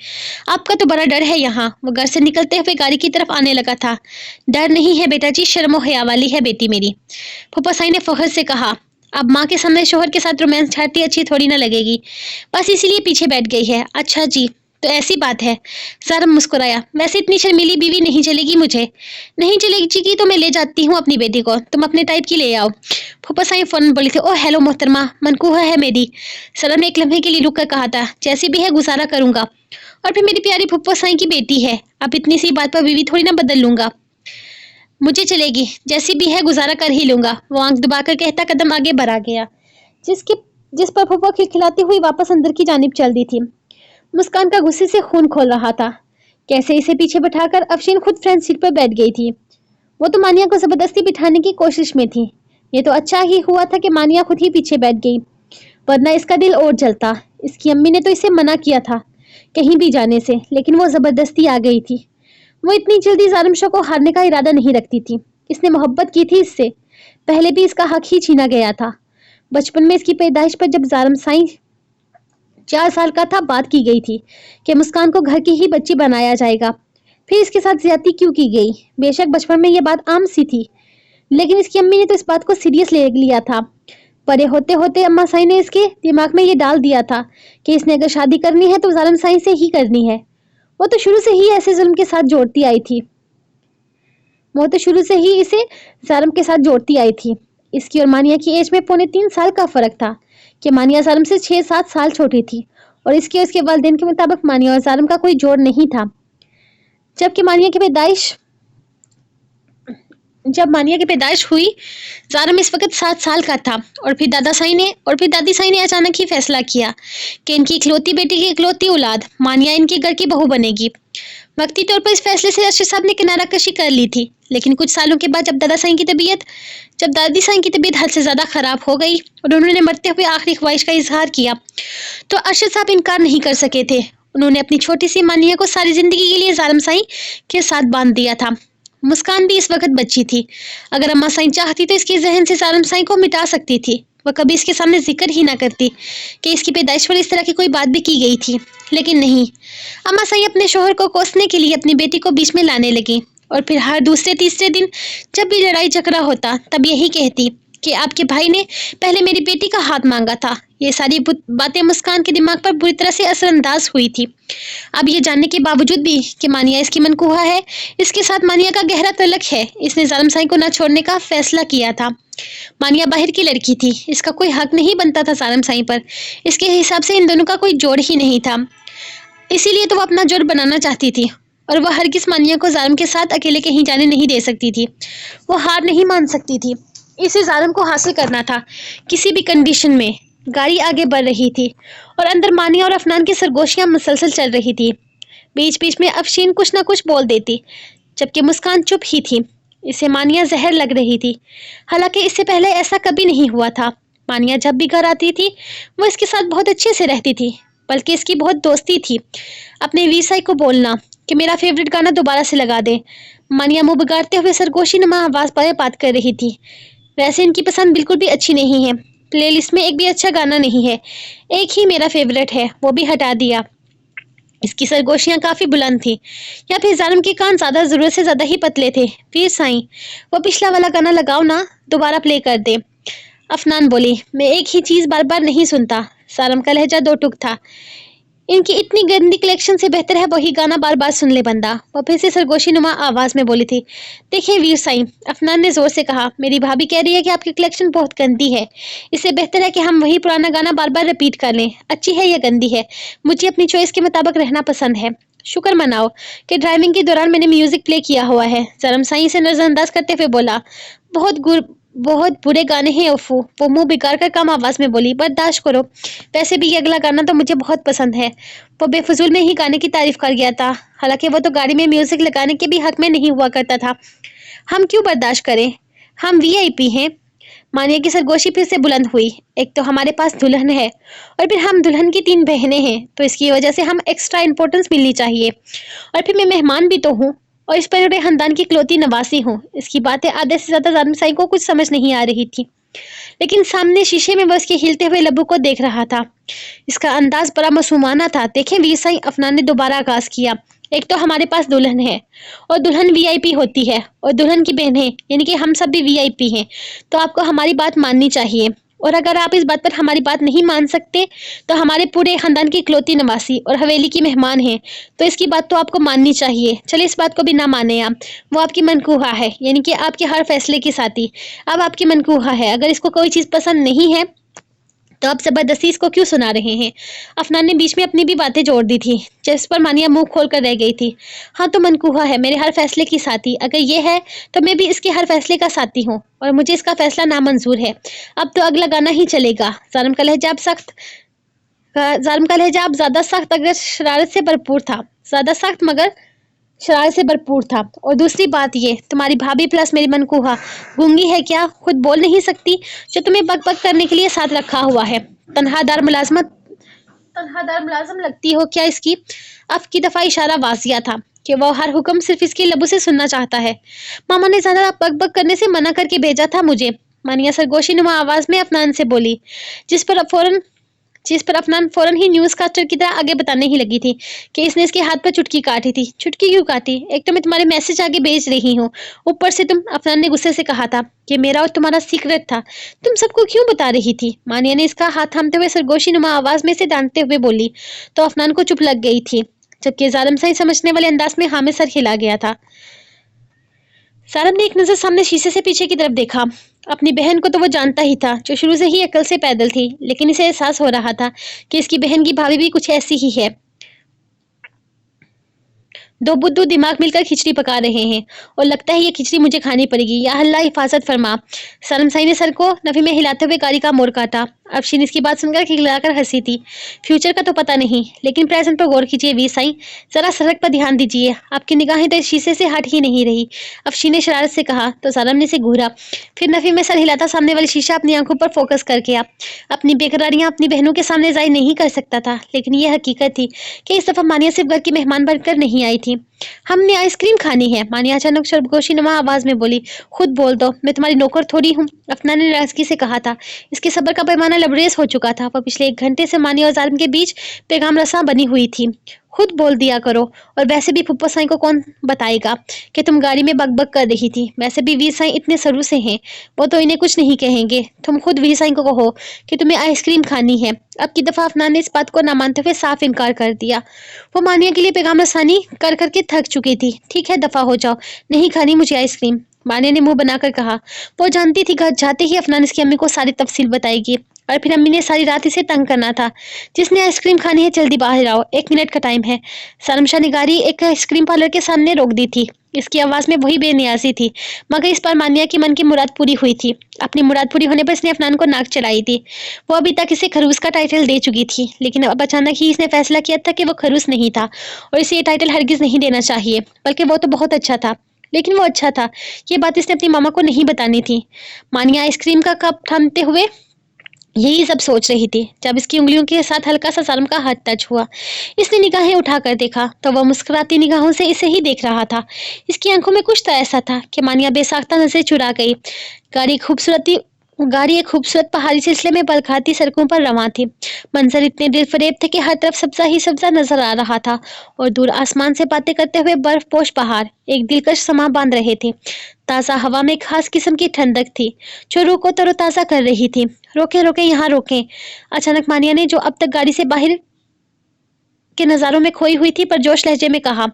आपका तो बड़ा डर है यहाँ। वो घर से निकलते हुए गाड़ी की तरफ आने लगा था। डर नहीं है बेटा जी, शर्मो हया वाली है बेटी मेरी, फूफा साई ने फखर से कहा। अब माँ के सामने शोहर के साथ रोमांस छाड़ती अच्छी थोड़ी ना लगेगी, बस इसीलिए पीछे बैठ गई है। अच्छा जी, तो ऐसी बात है। जारम मुस्कुराया, वैसे इतनी शर्मीली बीवी नहीं चलेगी मुझे। नहीं चलेगी तो मैं ले जाती हूँ अपनी बेटी को, तुम अपने टाइप की ले आओ। फूफा साई फौरन बोली थी, ओ हेलो मोहतरमा, मनकूहा है मेरी। जारम ने एक लम्हे के लिए रुक कर कहा था, जैसी भी है गुजारा करूंगा। और फिर मेरी प्यारी फूफा साई की बेटी है, अब इतनी सी बात पर बीवी थोड़ी ना बदल लूंगा। मुझे चलेगी, जैसी भी है गुजारा कर ही लूंगा। वो आंख दबाकर कहता कदम आगे बढ़ा गया, जिस पर फूफा खिलखिलाती हुई वापस अंदर की जानिब चल दी थी। मुस्कान का गुस्से से खून खोल रहा था। कैसे इसे पीछे बैठाकर अफशीन खुद फ्रंट सीट पर बैठ गई थी। वो तो मानिया को जबरदस्ती बिठाने की कोशिश में थी। ये तो अच्छा ही हुआ था कि मानिया खुद ही पीछे बैठ गई, वरना इसका दिल और जलता। इसकी अम्मी ने तो इसे मना किया था कहीं भी जाने से, लेकिन वो जबरदस्ती आ गई थी। वो इतनी जल्दी जालिम शाह को हारने का इरादा नहीं रखती थी। इसने मोहब्बत की थी इससे, पहले भी इसका हक ही छीना गया था। बचपन में इसकी पैदाइश पर जब जालिम साईं 4 साल का था, बात की गई थी कि मुस्कान को घर की ही बच्ची बनाया जाएगा। फिर इसके साथ ज्यादती क्यों की गई? बेशक बचपन में यह बात आम सी थी, लेकिन इसकी अम्मी ने तो इस बात को सीरियस ले लिया था। बड़े होते होते अम्मा साईं ने इसके दिमाग में ये डाल दिया था कि इसने अगर शादी करनी है तो जालिम साईं से ही करनी है। वो तो शुरू से ही ऐसे जुल्म के साथ जोड़ती आई थी। वो तो शुरू से ही इसे जालिम के साथ जोड़ती आई थी। इसकी और मानिया की एज में 3.25 साल का फर्क था कि मानिया जालिम से 6-7 साल छोटी थी और इसके उसके वालिदैन के मुताबिक मानिया और जालिम का कोई जोड़ नहीं था। जब मानिया की पैदाइश हुई, जालिम इस वक्त 7 साल का था और फिर दादी साई ने अचानक ही फैसला किया कि इनकी इकलौती बेटी की इकलौती औलाद मानिया इनके घर की बहू बनेगी। वक्ती तौर पर इस फैसले से अरशद साहब ने किनारा कशी कर ली थी, लेकिन कुछ सालों के बाद जब दादी साई की तबीयत हद से ज़्यादा ख़राब हो गई और उन्होंने मरते हुए आखिरी ख्वाहिश का इजहार किया, तो अरशद साहब इनकार नहीं कर सके थे। उन्होंने अपनी छोटी सी मानिया को सारी ज़िंदगी के लिए जालिम साई के साथ बांध दिया था। मुस्कान भी इस वक्त बच्ची थी। अगर अम्मा साईं चाहती तो इसके जहन से जालिम साईं को मिटा सकती थी। वह कभी इसके सामने जिक्र ही ना करती कि इसकी पैदाइश पर इस तरह की कोई बात भी की गई थी, लेकिन नहीं। अम्मा साईं अपने शोहर को कोसने के लिए अपनी बेटी को बीच में लाने लगी और फिर हर दूसरे तीसरे दिन जब भी लड़ाई झगड़ा होता तब यही कहती कि आपके भाई ने पहले मेरी बेटी का हाथ मांगा था। ये सारी बातें मुस्कान के दिमाग पर बुरी तरह से असरअंदाज हुई थी। अब ये जानने के बावजूद भी कि मानिया इसकी मनकूहा है, इसके साथ मानिया का गहरा तल्लक है, इसने जालिम साईं को न छोड़ने का फैसला किया था। मानिया बाहर की लड़की थी, इसका कोई हक नहीं बनता था जालिम साईं पर। इसके हिसाब से इन दोनों का कोई जोड़ ही नहीं था, इसीलिए तो वो अपना जोड़ बनाना चाहती थी और वह हरगिज़ मानिया को जालिम के साथ अकेले कहीं जाने नहीं दे सकती थी। वो हार नहीं मान सकती थी। इसे जालिम को हासिल करना था किसी भी कंडीशन में। गाड़ी आगे बढ़ रही थी और अंदर मानिया और अफनान की सरगोशियां मुसलसल चल रही थी। बीच बीच में अफशीन कुछ ना कुछ बोल देती, जबकि मुस्कान चुप ही थी। اسے مانیہ زہر لگ رہی تھی، حالانکہ اس سے پہلے ایسا کبھی نہیں ہوا تھا۔ مانیہ جب بھی گھر آتی تھی وہ اس کے ساتھ بہت اچھے سے رہتی تھی، بلکہ اس کی بہت دوستی تھی۔ اپنے ویر سائی کو بولنا کہ میرا فیوریٹ گانا دوبارہ سے لگا دے۔ مانیہ منہ بگاڑتے ہوئے سرگوشی نما آواز پر بات کر رہی تھی۔ ویسے ان کی پسند بالکل بھی اچھی نہیں ہے، پلے لسٹ میں ایک بھی اچھا گانا نہیں ہے، ایک ہی میرا فیوریٹ ہے، وہ بھی ہٹا دیا۔ اس کی سرگوشیاں کافی بلند تھی، یا پھر ظالم کے کان زیادہ ضرورت سے زیادہ ہی پتلے تھے۔ ویر سائیں، وہ پچھلا والا گانا لگاؤ نا، دوبارہ پلے کر دے۔ افنان بولی، میں ایک ہی چیز بار بار نہیں سنتا۔ ظالم کا لہجہ دو ٹک تھا۔ ان کی اتنی گندی کلیکشن سے بہتر ہے وہی گانا بار بار سن لے بندہ۔ وہ پھر سے سرگوشی نما آواز میں بولی تھی، دیکھیں ویر سائیں، افنان نے زور سے کہا، میری بھابھی کہہ رہی ہے کہ آپ کی کلیکشن بہت گندی ہے، اس سے بہتر ہے کہ ہم وہی پرانا گانا بار بار ریپیٹ کر لیں، اچھی ہے یا گندی ہے، مجھے اپنی چوائس کے مطابق رہنا پسند ہے۔ شکر مناؤ کہ ڈرائیونگ کے دوران میں نے میوزک پلے کیا ہوا ہے۔ ظالم سائیں سے نظر انداز کرتے ہوئے بولا، بہت برے گانے ہیں افو۔ وہ منہ بگاڑ کر کم آواز میں بولی، برداشت کرو، ویسے بھی یہ اگلا گانا تو مجھے بہت پسند ہے۔ وہ بے فضول میں ہی گانے کی تعریف کر گیا تھا، حالانکہ وہ تو گاڑی میں میوزک لگانے کے بھی حق میں نہیں ہوا کرتا تھا۔ ہم کیوں برداشت کریں، ہم وی آئی پی ہیں۔ مانیہ کی سرگوشی پھر سے بلند ہوئی، ایک تو ہمارے پاس دلہن ہے، اور پھر ہم دلہن کی 3 بہنیں ہیں، تو اس کی وجہ سے ہم ایکسٹرا امپورٹنس ملنی چاہیے، اور پھر میں مہمان بھی تو ہوں، اور اس پورے خاندان کی اکلوتی نواسی ہوں۔ اس کی باتیں آدھے سے زیادہ ظالم سائی کو کچھ سمجھ نہیں آ رہی تھی، لیکن سامنے شیشے میں وہ اس کے ہلتے ہوئے لبوں کو دیکھ رہا تھا۔ اس کا انداز بڑا معصومانہ تھا۔ دیکھیں ویر سائی، افنان نے دوبارہ آغاز کیا، ایک تو ہمارے پاس دلہن ہے، اور دلہن وی آئی پی ہوتی ہے، اور دلہن کی بہنیں یعنی کہ ہم سب بھی وی آئی پی ہیں، تو آپ کو ہماری بات ماننی چاہیے، اور اگر آپ اس بات پر ہماری بات نہیں مان سکتے تو ہمارے پورے خاندان کی اکلوتی نواسی اور حویلی کی مہمان ہیں، تو اس کی بات تو آپ کو ماننی چاہیے۔ چلے اس بات کو بھی نہ مانیں آپ، وہ آپ کی منکوحہ ہے، یعنی کہ آپ کے ہر فیصلے کی ساتھی اب آپ کی منکوحہ ہے۔ اگر اس کو کوئی چیز پسند نہیں ہے تو آپ زبردستی اس کو کیوں سنا رہے ہیں؟ افنان نے بیچ میں اپنی بھی باتیں جوڑ دی تھی، جس پر مانیہ منہ کھول کر رہ گئی تھی۔ ہاں تو منکوحہ ہے، میرے ہر فیصلے کی ساتھی، اگر یہ ہے تو میں بھی اس کے ہر فیصلے کا ساتھی ہوں، اور مجھے اس کا فیصلہ نامنظور ہے۔ اب تو اگلا گانا ہی چلے گا۔ ظالم کا لہجہ اب زیادہ سخت اگر شرارت سے بھرپور تھا، زیادہ سخت مگر شرارت سے بھرپور تھا۔ اور دوسری بات یہ، تمہاری بھابھی پلس میری منکوحہ گونگی ہے کیا، خود بول نہیں سکتی، جو تمہیں بک بک کرنے کے لیے ساتھ رکھا ہوا ہے؟ تنہا دار ملازم لگتی ہو کیا اس کی؟ اب کی دفعہ اشارہ واضح تھا کہ وہ ہر حکم صرف اس کے لبوں سے سننا چاہتا ہے۔ ماما نے زیادہ بک بک کرنے سے منع کر کے بھیجا تھا مجھے، مانیہ سرگوشی نما آواز میں افنان سے بولی، جس پر افنان فوراً ہی نیوز کاسٹر کی طرح آگے بتانے ہی لگی تھی کہ اس نے اس کے ہاتھ پر چٹکی کاٹی تھی۔ چٹکی کیوں کاٹی؟ ایک تو میں تمہارے میسج آگے بھیج رہی ہوں، اوپر سے افنان نے غصے سے کہا تھا کہ میرا اور تمہارا سیکرٹ تھا، تم سب کو کیوں بتا رہی تھی؟ مانیہ نے اس کا ہاتھ تھامتے ہوئے سرگوشی نما آواز میں سے ڈانٹتے ہوئے بولی، تو افنان کو چپ لگ گئی تھی، جبکہ ظالم سائی سمجھنے والے انداز میں ہاں میں سر ہلا گیا تھا۔ ظالم نے ایک نظر سامنے شیشے سے پیچھے کی طرف دیکھا۔ اپنی بہن کو تو وہ جانتا ہی تھا، جو شروع سے ہی عقل سے پیدل تھی، لیکن اسے احساس ہو رہا تھا کہ اس کی بہن کی بھابھی بھی کچھ ایسی ہی ہے۔ دو بدھو دماغ مل کر کھچڑی پکا رہے ہیں، اور لگتا ہے یہ کھچڑی مجھے کھانی پڑے گی، یا اللہ حفاظت فرما۔ ظالم سائی نے سر کو نفی میں ہلاتے ہوئے گاڑی کا موڑ کاٹا۔ افشین اس کی بات سن کر کھلکھلا کر ہنسی تھی۔ فیوچر کا تو پتہ نہیں، لیکن پریزنٹ پر غور کیجیے ویر سائی، ذرا سڑک پر دھیان دیجیے، آپ کی نگاہیں تو اس شیشے سے ہٹ ہی نہیں رہی۔ افشین نے شرارت سے کہا تو ظالم نے اسے گھورا، پھر نفی میں سر ہلاتا سامنے والی شیشہ اپنی آنکھوں پر فوکس کر کے اپنی بےقراریاں اپنی بہنوں کے سامنے ظاہر نہیں کر سکتا تھا، لیکن یہ حقیقت تھی کہ اس دفعہ مانیہ صرف گھر کی مہمان بن کر نہیں آئی تھی۔ ہم نے آئس کریم کھانی ہے، مانیہ اچانک سرگوشی نما آواز میں بولی، خود بول دو، میں تمہاری نوکر تھوڑی ہوں، افنان نے ناراضگی سے کہا تھا۔ اس کے صبر کا پیمانہ لبریز ہو چکا تھا، وہ پچھلے 1 گھنٹے سے مانیہ اور ظالم کے بیچ پیغام رساں بنی ہوئی تھی۔ خود بول دیا کرو، اور ویسے بھی پھپھو سائی کو کون بتائے گا کہ تم گاڑی میں بک بک کر رہی تھی، ویسے بھی ویر سائی اتنے سرو سے ہیں، وہ تو انہیں کچھ نہیں کہیں گے، تم خود ویر سائی کو کہو کہ تمہیں آئس کریم کھانی ہے۔ اب کی دفعہ افنان نے اس بات کو نہ مانتے ہوئے صاف انکار کر دیا۔ وہ مانیہ کے لیے پیغام رسانی کر کر کے تھک چکی تھی۔ ٹھیک ہے، دفعہ ہو جاؤ، نہیں کھانی مجھے آئس کریم، مانیہ نے منہ بنا کر کہا۔ وہ جانتی تھی گھر جاتے ہی افنان اس کی امی کو ساری تفصیل بتائے گی، اور پھر امی نے ساری رات اسے تنگ کرنا تھا۔ جس نے آئس کریم کھانی ہے جلدی باہر آؤ، 1 منٹ کا ٹائم ہے۔ ظالم شاہ نے گاڑی ایک آئس کریم پارلر کے سامنے روک دی تھی۔ اس کی آواز میں وہی بے نیازی تھی، مگر اس بار مانیہ کی من کی مراد پوری ہوئی تھی۔ اپنی مراد پوری ہونے پر اس نے افنان کو ناک چڑھائی تھی۔ وہ ابھی تک اسے خروس کا ٹائٹل دے چکی تھی، لیکن اب اچانک ہی اس نے فیصلہ کیا تھا کہ وہ خروس نہیں تھا، اور اسے یہ ٹائٹل ہرگز نہیں دینا چاہیے، بلکہ وہ تو بہت اچھا تھا۔ लेकिन वो अच्छा था। ये बात इसने अपनी मामा को नहीं बतानी थी। मानिया आइसक्रीम का कप थामते हुए यही सब सोच रही थी जब इसकी उंगलियों के साथ हल्का सा सालम का हाथ टच हुआ। इसने निगाहें उठाकर देखा तो वह मुस्कुराती निगाहों से इसे ही देख रहा था। इसकी आंखों में कुछ तो ऐसा था कि मानिया बेसाख्ता नजर चुरा गई। गाड़ी खूबसूरती गाड़ी एक खूबसूरत पहाड़ी सिलसिले में बल खाती सड़कों पर रवां थी। मंजर इतने दिलफरेब थे कि हर तरफ सब्जा ही सब्जा नजर आ रहा था और दूर आसमान से बातें करते हुए बर्फपोश पहाड़ एक दिलकश समा बांध रहे थे। ताज़ा हवा में खास किस्म की ठंडक थी जो रूह को तरोताज़ा कर रही थी। रोके रोके यहाँ रोके। अचानक मानिया ने, जो अब तक गाड़ी से बाहर के नज़ारों में खोई हुई थी, पर जोश लहजे में कहा।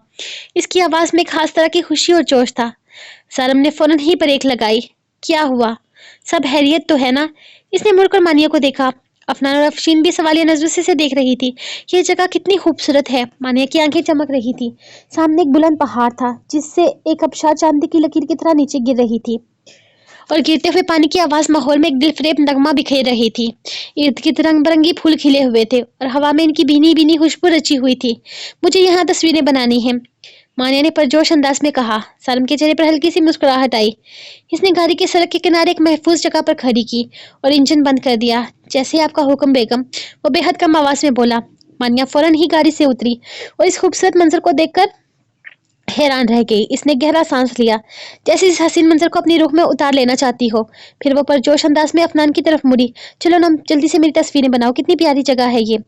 इसकी आवाज़ में खास तरह की खुशी और जोश था। सालम ने फौरन ही ब्रेक लगाई। क्या हुआ? सब हैरियत तो है ना? इसने मुड़कर मानिया को देखा। अफनान और अफशीन भी सवालिया नजरों से इसे देख रही थी। ये जगह कितनी खूबसूरत है। मानिया की आंखें चमक रही थी। सामने एक बुलंद पहाड़ था जिससे एक आबशार चांदी की लकीर की तरह नीचे गिर रही थी और गिरते हुए पानी की आवाज माहौल में एक दिलफरेब नगमा बिखेर रही थी। इर्द गिर्द रंग बिरंगी फूल खिले हुए थे और हवा में इनकी भीनी भीनी खुशबू रची हुई थी। मुझे यहाँ तस्वीरें बनानी हैं, मानिया ने परजोश अंदाज में कहा। सालम के चेहरे पर हल्की सी मुस्कुराहट आई। इसने गाड़ी के सड़क के किनारे एक महफूज जगह पर खड़ी की और इंजन बंद कर दिया। जैसे ही आपका हुक्म बेगम, वो बेहद कम आवाज में बोला। मानिया फौरन ही गाड़ी से उतरी और इस खूबसूरत मंजर को देखकर हैरान रह गई। इसने गहरा सांस लिया, जैसे इस हसीन मंजर को अपनी रूह में उतार लेना चाहती हो। फिर वो परजोश अंदाज में अफनान की तरफ मुड़ी। चलो ना, जल्दी से मेरी तस्वीरें बनाओ, कितनी प्यारी जगह है ये।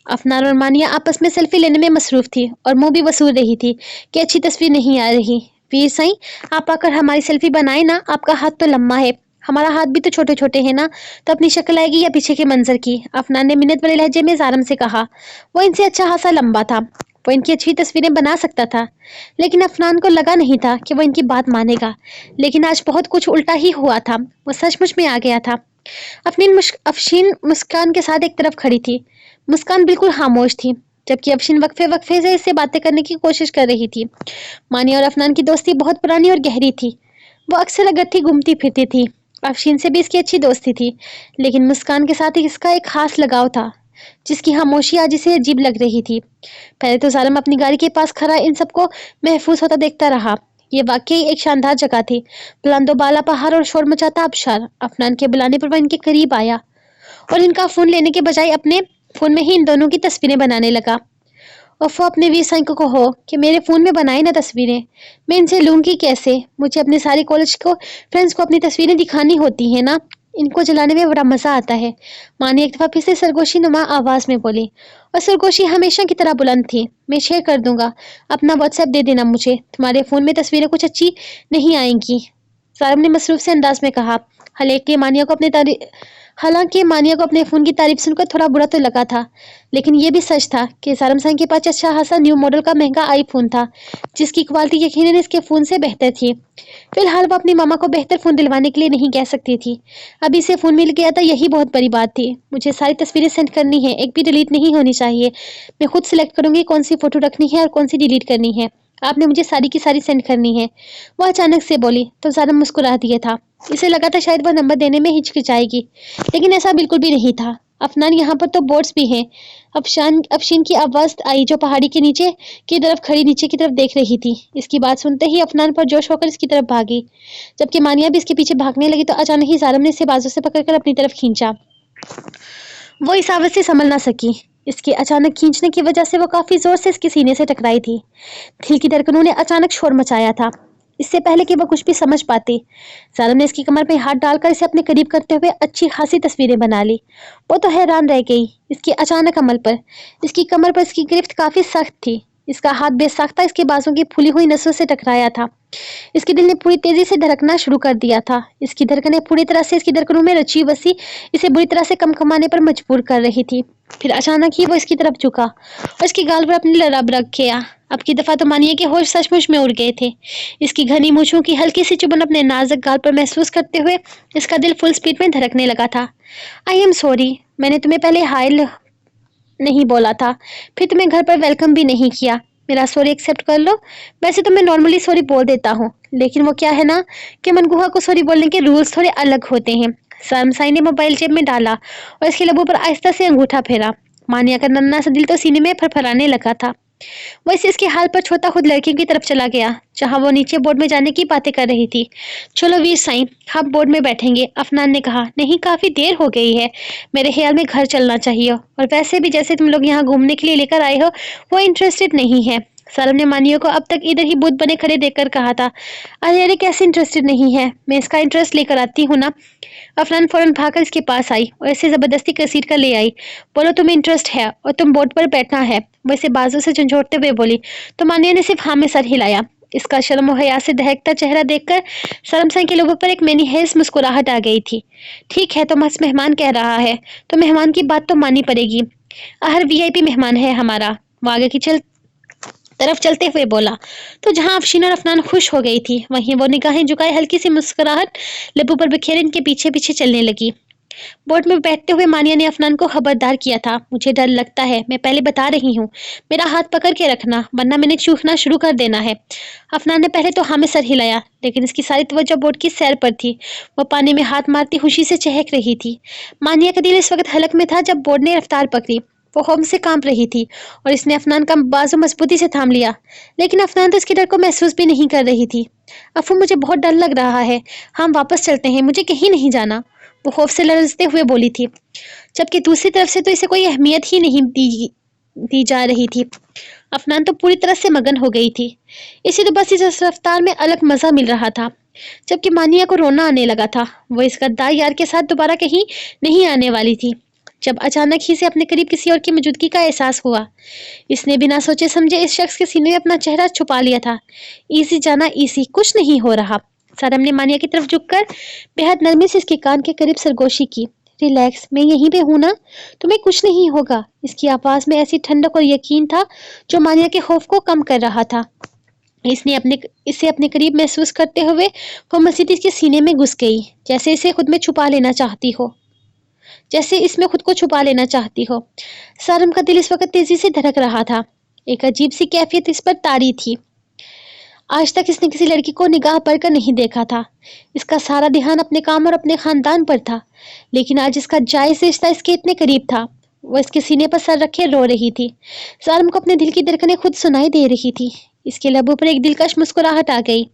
अफनान और मानिया आपस में सेल्फी लेने में मसरूफ थी और मुंह भी वसूल रही थी कि अच्छी तस्वीर नहीं आ रही। वीर साईं, आप आकर हमारी सेल्फी बनाए ना, आपका हाथ तो लम्बा है, हमारा हाथ भी तो छोटे छोटे हैं ना, तो अपनी शक्ल आएगी या पीछे के मंजर की? अफनान ने मिन्नत वाले लहजे में जारम से कहा। वो इनसे अच्छा खासा लंबा था, वो इनकी अच्छी तस्वीरें बना सकता था, लेकिन अफनान को लगा नहीं था कि वो इनकी बात मानेगा। लेकिन आज बहुत कुछ उल्टा ही हुआ था। वो सचमुच में आ गया था। अफशीन मुस्कान के साथ एक तरफ खड़ी थी। मुस्कान बिल्कुल खामोश थी, जबकि अफशीन वक्फे वक्फे से इससे बातें करने की कोशिश कर रही थी। मानिया और अफनान की दोस्ती बहुत पुरानी और गहरी थी। वो अक्सर इकट्ठी घूमती फिरती थी। अफशीन से भी इसकी अच्छी दोस्ती थी, लेकिन मुस्कान के साथ इसका एक खास लगाव था, जिसकी खामोशी आज इसे अजीब लग रही थी। पहले तो जालिम अपनी गाड़ी के पास खड़ा इन सबको महफूज होता देखता रहा। ये वाकई एक शानदार जगह थी। बुलंदो बाला पहाड़ और शोर मचाता आबशार। अफनान के बुलाने पर वह इनके करीब आया और इनका फोन लेने के बजाय अपने फोन में ही इन दोनों की तस्वीरें बनाने लगा। और वो अपने वीर साईं को कहो कि मेरे फ़ोन में बनाए ना तस्वीरें, मैं इनसे लूँगी कैसे? मुझे अपने सारे कॉलेज को फ्रेंड्स को अपनी तस्वीरें दिखानी होती हैं ना, इनको जलाने में बड़ा मज़ा आता है। माँ ने एक दफ़ा फिर से सरगोशी नुमा आवाज़ में बोली, और सरगोशी हमेशा की तरह बुलंद थी। मैं शेयर कर दूंगा, अपना व्हाट्सएप दे देना मुझे, तुम्हारे फ़ोन में तस्वीरें कुछ अच्छी नहीं आएंगी, सारम ने मसरूफ से अंदाज में कहा। हालांकि मानिया को अपने फ़ोन की तारीफ सुनकर थोड़ा बुरा तो लगा था, लेकिन ये भी सच था कि सारम साईं के पास अच्छा खासा न्यू मॉडल का महंगा आईफोन था, जिसकी क्वालिटी यकीनन इसके फ़ोन से बेहतर थी। फिलहाल वो अपनी मामा को बेहतर फ़ोन दिलवाने के लिए नहीं कह सकती थी। अभी इसे फ़ोन मिल गया था, यही बहुत बड़ी बात थी। मुझे सारी तस्वीरें सेंड करनी है, एक भी डिलीट नहीं होनी चाहिए। मैं खुद सिलेक्ट करूंगी कौन सी फ़ोटो रखनी है और कौन सी डिलीट करनी है। आपने मुझे सारी की सारी सेंड करनी है। वो अचानक से बोली तो ज़ारम मुस्कुरा दिया था। इसे लगा था शायद वह नंबर देने में हिचकिचाएगी, लेकिन ऐसा बिल्कुल भी नहीं था। अफनान, यहाँ पर तो बोर्ड्स भी हैं। अफशीन की आवाज़ आई, जो पहाड़ी के नीचे की तरफ खड़ी नीचे की तरफ देख रही थी। इसकी बात सुनते ही अफनान पर जोश होकर इसकी तरफ भागी। जबकि मानिया भी इसके पीछे भागने लगी तो अचानक ही ज़ारम ने इसे बाजू से पकड़कर अपनी तरफ खींचा। वो इस आवाज़ से संभल ना सकी। इसके अचानक खींचने की वजह से वो काफ़ी ज़ोर से इसके सीने से टकराई थी। दिल की धड़कनों ने अचानक शोर मचाया था, इससे पहले कि वह कुछ भी समझ पाती। ज़ालिम ने इसकी कमर पे हाथ डालकर इसे अपने करीब करते हुए अच्छी खासी तस्वीरें बना ली। वो तो हैरान रह गई इसके अचानक अमल पर। इसकी कमर पर इसकी गिरफ्त काफ़ी सख्त थी। इसका हाथ बेसाख्ता इसके बाजों की फूली हुई नसों से टकराया था। इसके दिल ने पूरी तेजी से धड़कना शुरू कर दिया था। इसकी धड़कनें पूरी तरह से इसकी धड़कनों में रची बसी इसे बुरी तरह से कम कमाने पर मजबूर कर रही थी। फिर अचानक ही वो इसकी तरफ झुका और इसकी गाल पर अपनी लड़ब रख गया। अब की दफा तो मानिए के होश सचमुच में उड़ गए थे। इसकी घनी मूछों की हल्की सी चुभन अपने नाजुक गाल पर महसूस करते हुए इसका दिल फुल स्पीड में धड़कने लगा था। आई एम सॉरी, मैंने तुम्हें पहले हाय नहीं बोला था, फिर तुम्हें घर पर वेलकम भी नहीं किया। मेरा सॉरी एक्सेप्ट कर लो। वैसे तो मैं नॉर्मली सॉरी बोल देता हूँ, लेकिन वो क्या है ना कि मनगुहा को सॉरी बोलने के रूल्स थोड़े अलग होते हैं। साई ने मोबाइल जेब में डाला और इसके लबों पर आहिस्ता से अंगूठा फेरा। मानिया का नन्हा सा दिल तो सीने में फरफराने लगा था। वैसे इसके हाल पर छोटा खुद लड़कियों की तरफ चला गया, जहां वो नीचे बोर्ड में जाने की बातें कर रही थी। चलो वीर साईं, हम बोर्ड में बैठेंगे, अफनान ने कहा। नहीं, काफी देर हो गई है, मेरे ख्याल में घर चलना चाहिए, और वैसे भी जैसे तुम लोग यहाँ घूमने के लिए लेकर आए हो, वो इंटरेस्टेड नहीं है। सारम ने मानियो को अब तक इधर ही बूथ बने खड़े देखकर कहा था। अरे अरे, कैसे इंटरेस्टेड नहीं है, मैं इसका इंटरेस्ट लेकर आती हूँ ना। अफनान फौरन भागकर इसके पास आई और इसे जबरदस्ती घसीट कर ले आई। बोलो, तुम्हें इंटरेस्ट है और तुम बोर्ड पर बैठना है, वैसे बाजू से झंझोड़ते हुए बोली। तो मानिया ने सिर्फ हाँ में सर हिलाया। इसका शर्म और हया से दहकता चेहरा देखकर सरम सिंह के लोगों पर एक मैनीहेस मुस्कुराहट आ गई थी। ठीक है, तो मस्त मेहमान कह रहा है, तो मेहमान की बात तो माननी पड़ेगी। हर वीआईपी मेहमान है हमारा, वो आगे की तरफ चलते हुए बोला। तो जहां अफशीन और अफनान खुश हो गई थी, वहीं वो निगाहें झुकाए हल्की सी मुस्कुराहट लबों पर बिखेर इनके पीछे पीछे चलने लगी। बोर्ड में बैठते हुए मानिया ने अफनान को खबरदार किया था। मुझे डर लगता है, मैं पहले बता रही हूँ, मेरा हाथ पकड़ के रखना, वरना मैंने चूकना शुरू कर देना है। अफनान ने पहले तो हाँ में सर हिलाया, लेकिन इसकी सारी तवज्जो बोर्ड की सैर पर थी। वो पानी में हाथ मारती खुशी से चहक रही थी। मानिया का दिल इस वक्त हलक में था जब बोर्ड ने रफ्तार पकड़ी। वो खौफ से कांप रही थी और इसने अफनान का बाजू मजबूती से थाम लिया, लेकिन अफनान तो इसके डर को महसूस भी नहीं कर रही थी। अफू, मुझे बहुत डर लग रहा है, हम वापस चलते हैं, मुझे कहीं नहीं जाना, वो खौफ से लरजते हुए बोली थी, जबकि दूसरी तरफ से तो इसे कोई अहमियत ही नहीं दी जा रही थी। अफनान तो पूरी तरह से मगन हो गई थी। इसे तो बस इस रफ्तार में अलग मजा मिल रहा था, जबकि मानिया को रोना आने लगा था। वो इस गद्दार यार के साथ दोबारा कहीं नहीं आने वाली थी। जब अचानक ही से अपने करीब किसी और की मौजूदगी का एहसास हुआ, इसने बिना सोचे समझे इस शख्स के सीने में अपना चेहरा छुपा लिया था। इसी जाना इसी, कुछ नहीं हो रहा। सरम ने मानिया की तरफ झुककर बेहद नरमी से इसके कान के करीब सरगोशी की। रिलैक्स, मैं यहीं पे हूं ना, तुम्हें कुछ नहीं होगा। इसकी आवाज में ऐसी ठंडक और यकीन था जो मानिया के खौफ को कम कर रहा था। इसे अपने करीब महसूस करते हुए वो मजीद इसके सीने में घुस गई, जैसे इसे खुद में छुपा लेना चाहती हो, जैसे इसमें खुद को छुपा लेना चाहती हो। सारम का दिल इस वक्त तेजी से धड़क रहा था। एक अजीब सी कैफियत इस पर तारी थी। आज तक इसने किसी लड़की को निगाह पर कर नहीं देखा था। इसका सारा ध्यान अपने काम और अपने खानदान पर था, लेकिन आज इसका जायज रिश्ता इसके इतने करीब था। वो इसके सीने पर सर रखे रो रही थी। सारम को अपने दिल की धड़कनें खुद सुनाई दे रही थी। इसके लबों पर एक दिलकश मुस्कुराहट आ गई।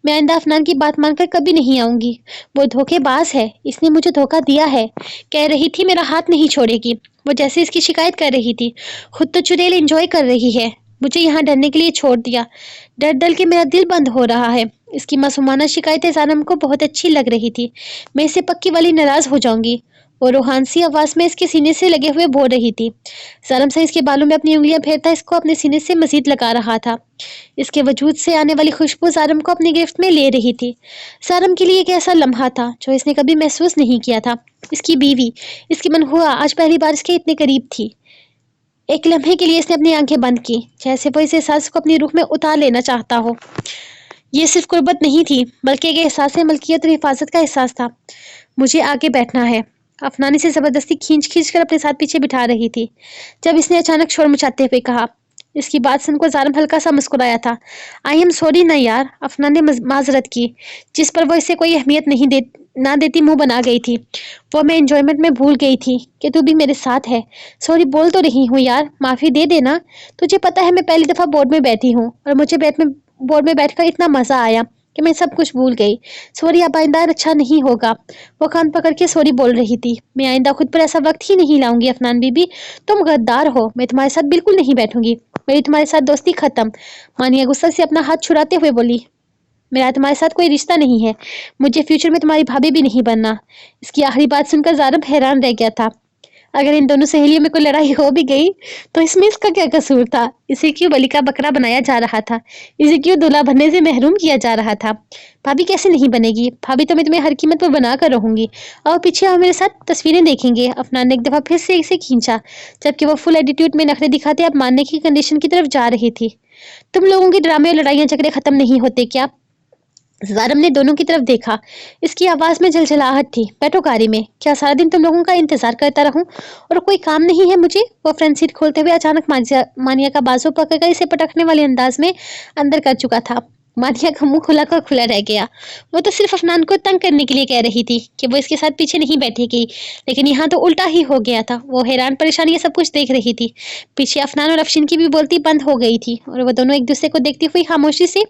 मैं आइंदा अफनान की बात मानकर कभी नहीं आऊंगी, वो धोखेबाज है, इसने मुझे धोखा दिया है, कह रही थी मेरा हाथ नहीं छोड़ेगी। वो जैसे इसकी शिकायत कर रही थी, खुद तो चुड़ैल एंजॉय कर रही है, मुझे यहाँ डरने के लिए छोड़ दिया। डर डर के मेरा दिल बंद हो रहा है। इसकी मासूमाना शिकायतें सानम को बहुत अच्छी लग रही थी। मैं इससे पक्की वाली नाराज हो जाऊंगी, वो रूहानसी आवाज में इसके सीने से लगे हुए बोल रही थी। सानम से इसके बालों में अपनी उंगलियां फेरता इसको अपने सीने से मजीद लगा रहा था। इसके वजूद से आने वाली खुशबू सारम को अपनी गिरफ्त में ले रही थी। सारम के लिए एक ऐसा लम्हा था जो इसने कभी महसूस नहीं किया था। इसकी बीवी, इसकी मनहुआ आज पहली बार इसके इतने करीब थी। एक लम्हे के लिए इसने अपनी आंखें बंद की, जैसे वो इस एहसास को अपनी रूह में उतार लेना चाहता हो। ये सिर्फ कुर्बत नहीं थी, बल्कि एक एहसास मलकियत और हिफाजत का एहसास था। मुझे आगे बैठना है, अफनानी से जबरदस्ती खींच खींच कर अपने साथ पीछे बिठा रही थी, जब इसने अचानक शोर मचाते हुए कहा। इसकी बात सुनकर जारम हल्का सा मुस्कुराया था। आई एम सॉरी ना यार, अफनान ने माजरत की, जिस पर वो इसे कोई अहमियत ना देती मुंह बना गई थी। वो मैं एंजॉयमेंट में भूल गई थी कि तू भी मेरे साथ है। सॉरी बोल तो रही हूँ यार, माफी दे देना। तुझे पता है मैं पहली दफा बोर्ड में बैठी हूँ और मुझे बोर्ड में बैठकर इतना मजा आया कि मैं सब कुछ भूल गई। सॉरी, अब आइंदा अच्छा नहीं होगा। वो कान पकड़ के सॉरी बोल रही थी। मैं आइंदा खुद पर ऐसा वक्त ही नहीं लाऊंगी अफनान बीबी, तुम गद्दार हो, मैं तुम्हारे साथ बिल्कुल नहीं बैठूंगी, मेरी तुम्हारे साथ दोस्ती खत्म। मानिया गुस्सा से अपना हाथ छुड़ाते हुए बोली, मेरा तुम्हारे साथ कोई रिश्ता नहीं है, मुझे फ्यूचर में तुम्हारी भाभी भी नहीं बनना। इसकी आखिरी बात सुनकर जारम हैरान रह गया था। अगर इन दोनों सहेलियों में कोई लड़ाई हो भी गई तो इसमें इसका क्या कसूर था? इसे क्यों बलि का बकरा बनाया जा रहा था? इसे क्यों दूल्हा बनने से महरूम किया जा रहा था? भाभी कैसे नहीं बनेगी? भाभी तो मैं तुम्हें हर कीमत पर बना कर रहूंगी। और पीछे आओ, मेरे साथ तस्वीरें देखेंगे। अफनान ने एक दफा फिर से इसे खींचा, जबकि वो फुल एटीट्यूड में नखरे दिखाते अब मानने की कंडीशन की तरफ जा रही थी। तुम लोगों के ड्रामे और लड़ाइयां झगड़े खत्म नहीं होते क्या? जारम ने दोनों की तरफ देखा। इसकी आवाज में झलझलाहट थी। बैठो कारी में, क्या सारा दिन तुम लोगों का इंतजार करता रहूं और कोई काम नहीं है मुझे? वो फ्रंट सीट खोलते हुए अचानक मानिया का बाजू पकड़कर इसे पटकने वाले अंदाज में अंदर कर चुका था। मानिया का मुंह खुला का खुला रह गया। वो तो सिर्फ अफनान को तंग करने के लिए कह रही थी कि वो इसके साथ पीछे नहीं बैठेगी, लेकिन यहाँ तो उल्टा ही हो गया था। वो हैरान परेशान ये सब कुछ देख रही थी। पीछे अफनान और अफशीन की भी बोलती बंद हो गई थी और वो दोनों एक दूसरे को देखती हुई खामोशी से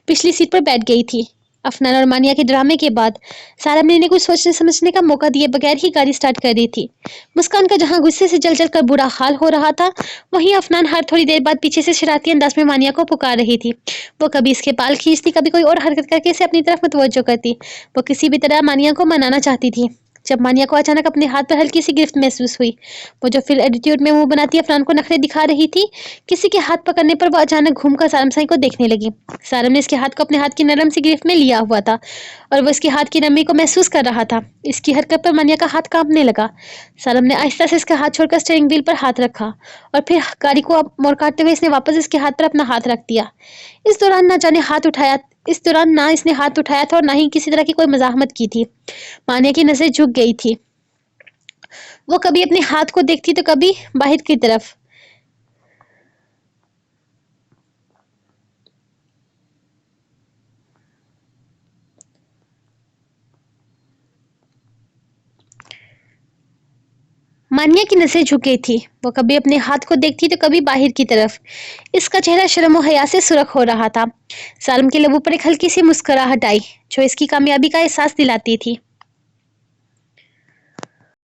पिछली सीट पर बैठ गई थी। अफनान और मानिया के ड्रामे के बाद सारा ने कुछ सोचने समझने का मौका दिए बगैर ही गाड़ी स्टार्ट कर दी थी। मुस्कान का जहां गुस्से से जल जल कर बुरा हाल हो रहा था, वहीं अफनान हर थोड़ी देर बाद पीछे से शरारती अंदाज में मानिया को पुकार रही थी। वो कभी इसके बाल खींचती, कभी कोई और हरकत करके इसे अपनी तरफ मुतवज्जो करती। वो किसी भी तरह मानिया को मनाना चाहती थी। जब मानिया को अचानक अपने हाथ पर हल्की सी गिरफ्त महसूस हुई, वो जो फिर एटीट्यूड में मुंह बनाती अफनान को नखरे दिखा रही थी, किसी के हाथ पकड़ने पर वो अचानक घूमकर सारम साई को देखने लगी। सारम ने इसके हाथ को अपने हाथ की नरम सी गिरफ्त में लिया हुआ था और वो इसके हाथ की नमी को महसूस कर रहा था। इसकी हरकत पर मानिया का हाथ कांपने लगा। सारम ने आहिस्ता से इसका हाथ छोड़कर स्टीयरिंग व्हील पर हाथ रखा और फिर गाड़ी को मोड़ काटते हुए इसने वापस इसके हाथ पर अपना हाथ रख दिया। इस दौरान ना इसने हाथ उठाया था और ना ही किसी तरह की कोई मज़ाहमत की थी। मानिया की नजरें झुक गई थी। वो कभी अपने हाथ को देखती तो कभी बाहर की तरफ। मानिया की नजरें झुक गई थी। वो कभी अपने हाथ को देखती तो कभी बाहर की तरफ। इसका चेहरा शर्म और हया से सुर्ख हो रहा था। सालम के लबों पर एक हल्की सी मुस्कुराहट आई, जो इसकी कामयाबी का एहसास दिलाती थी।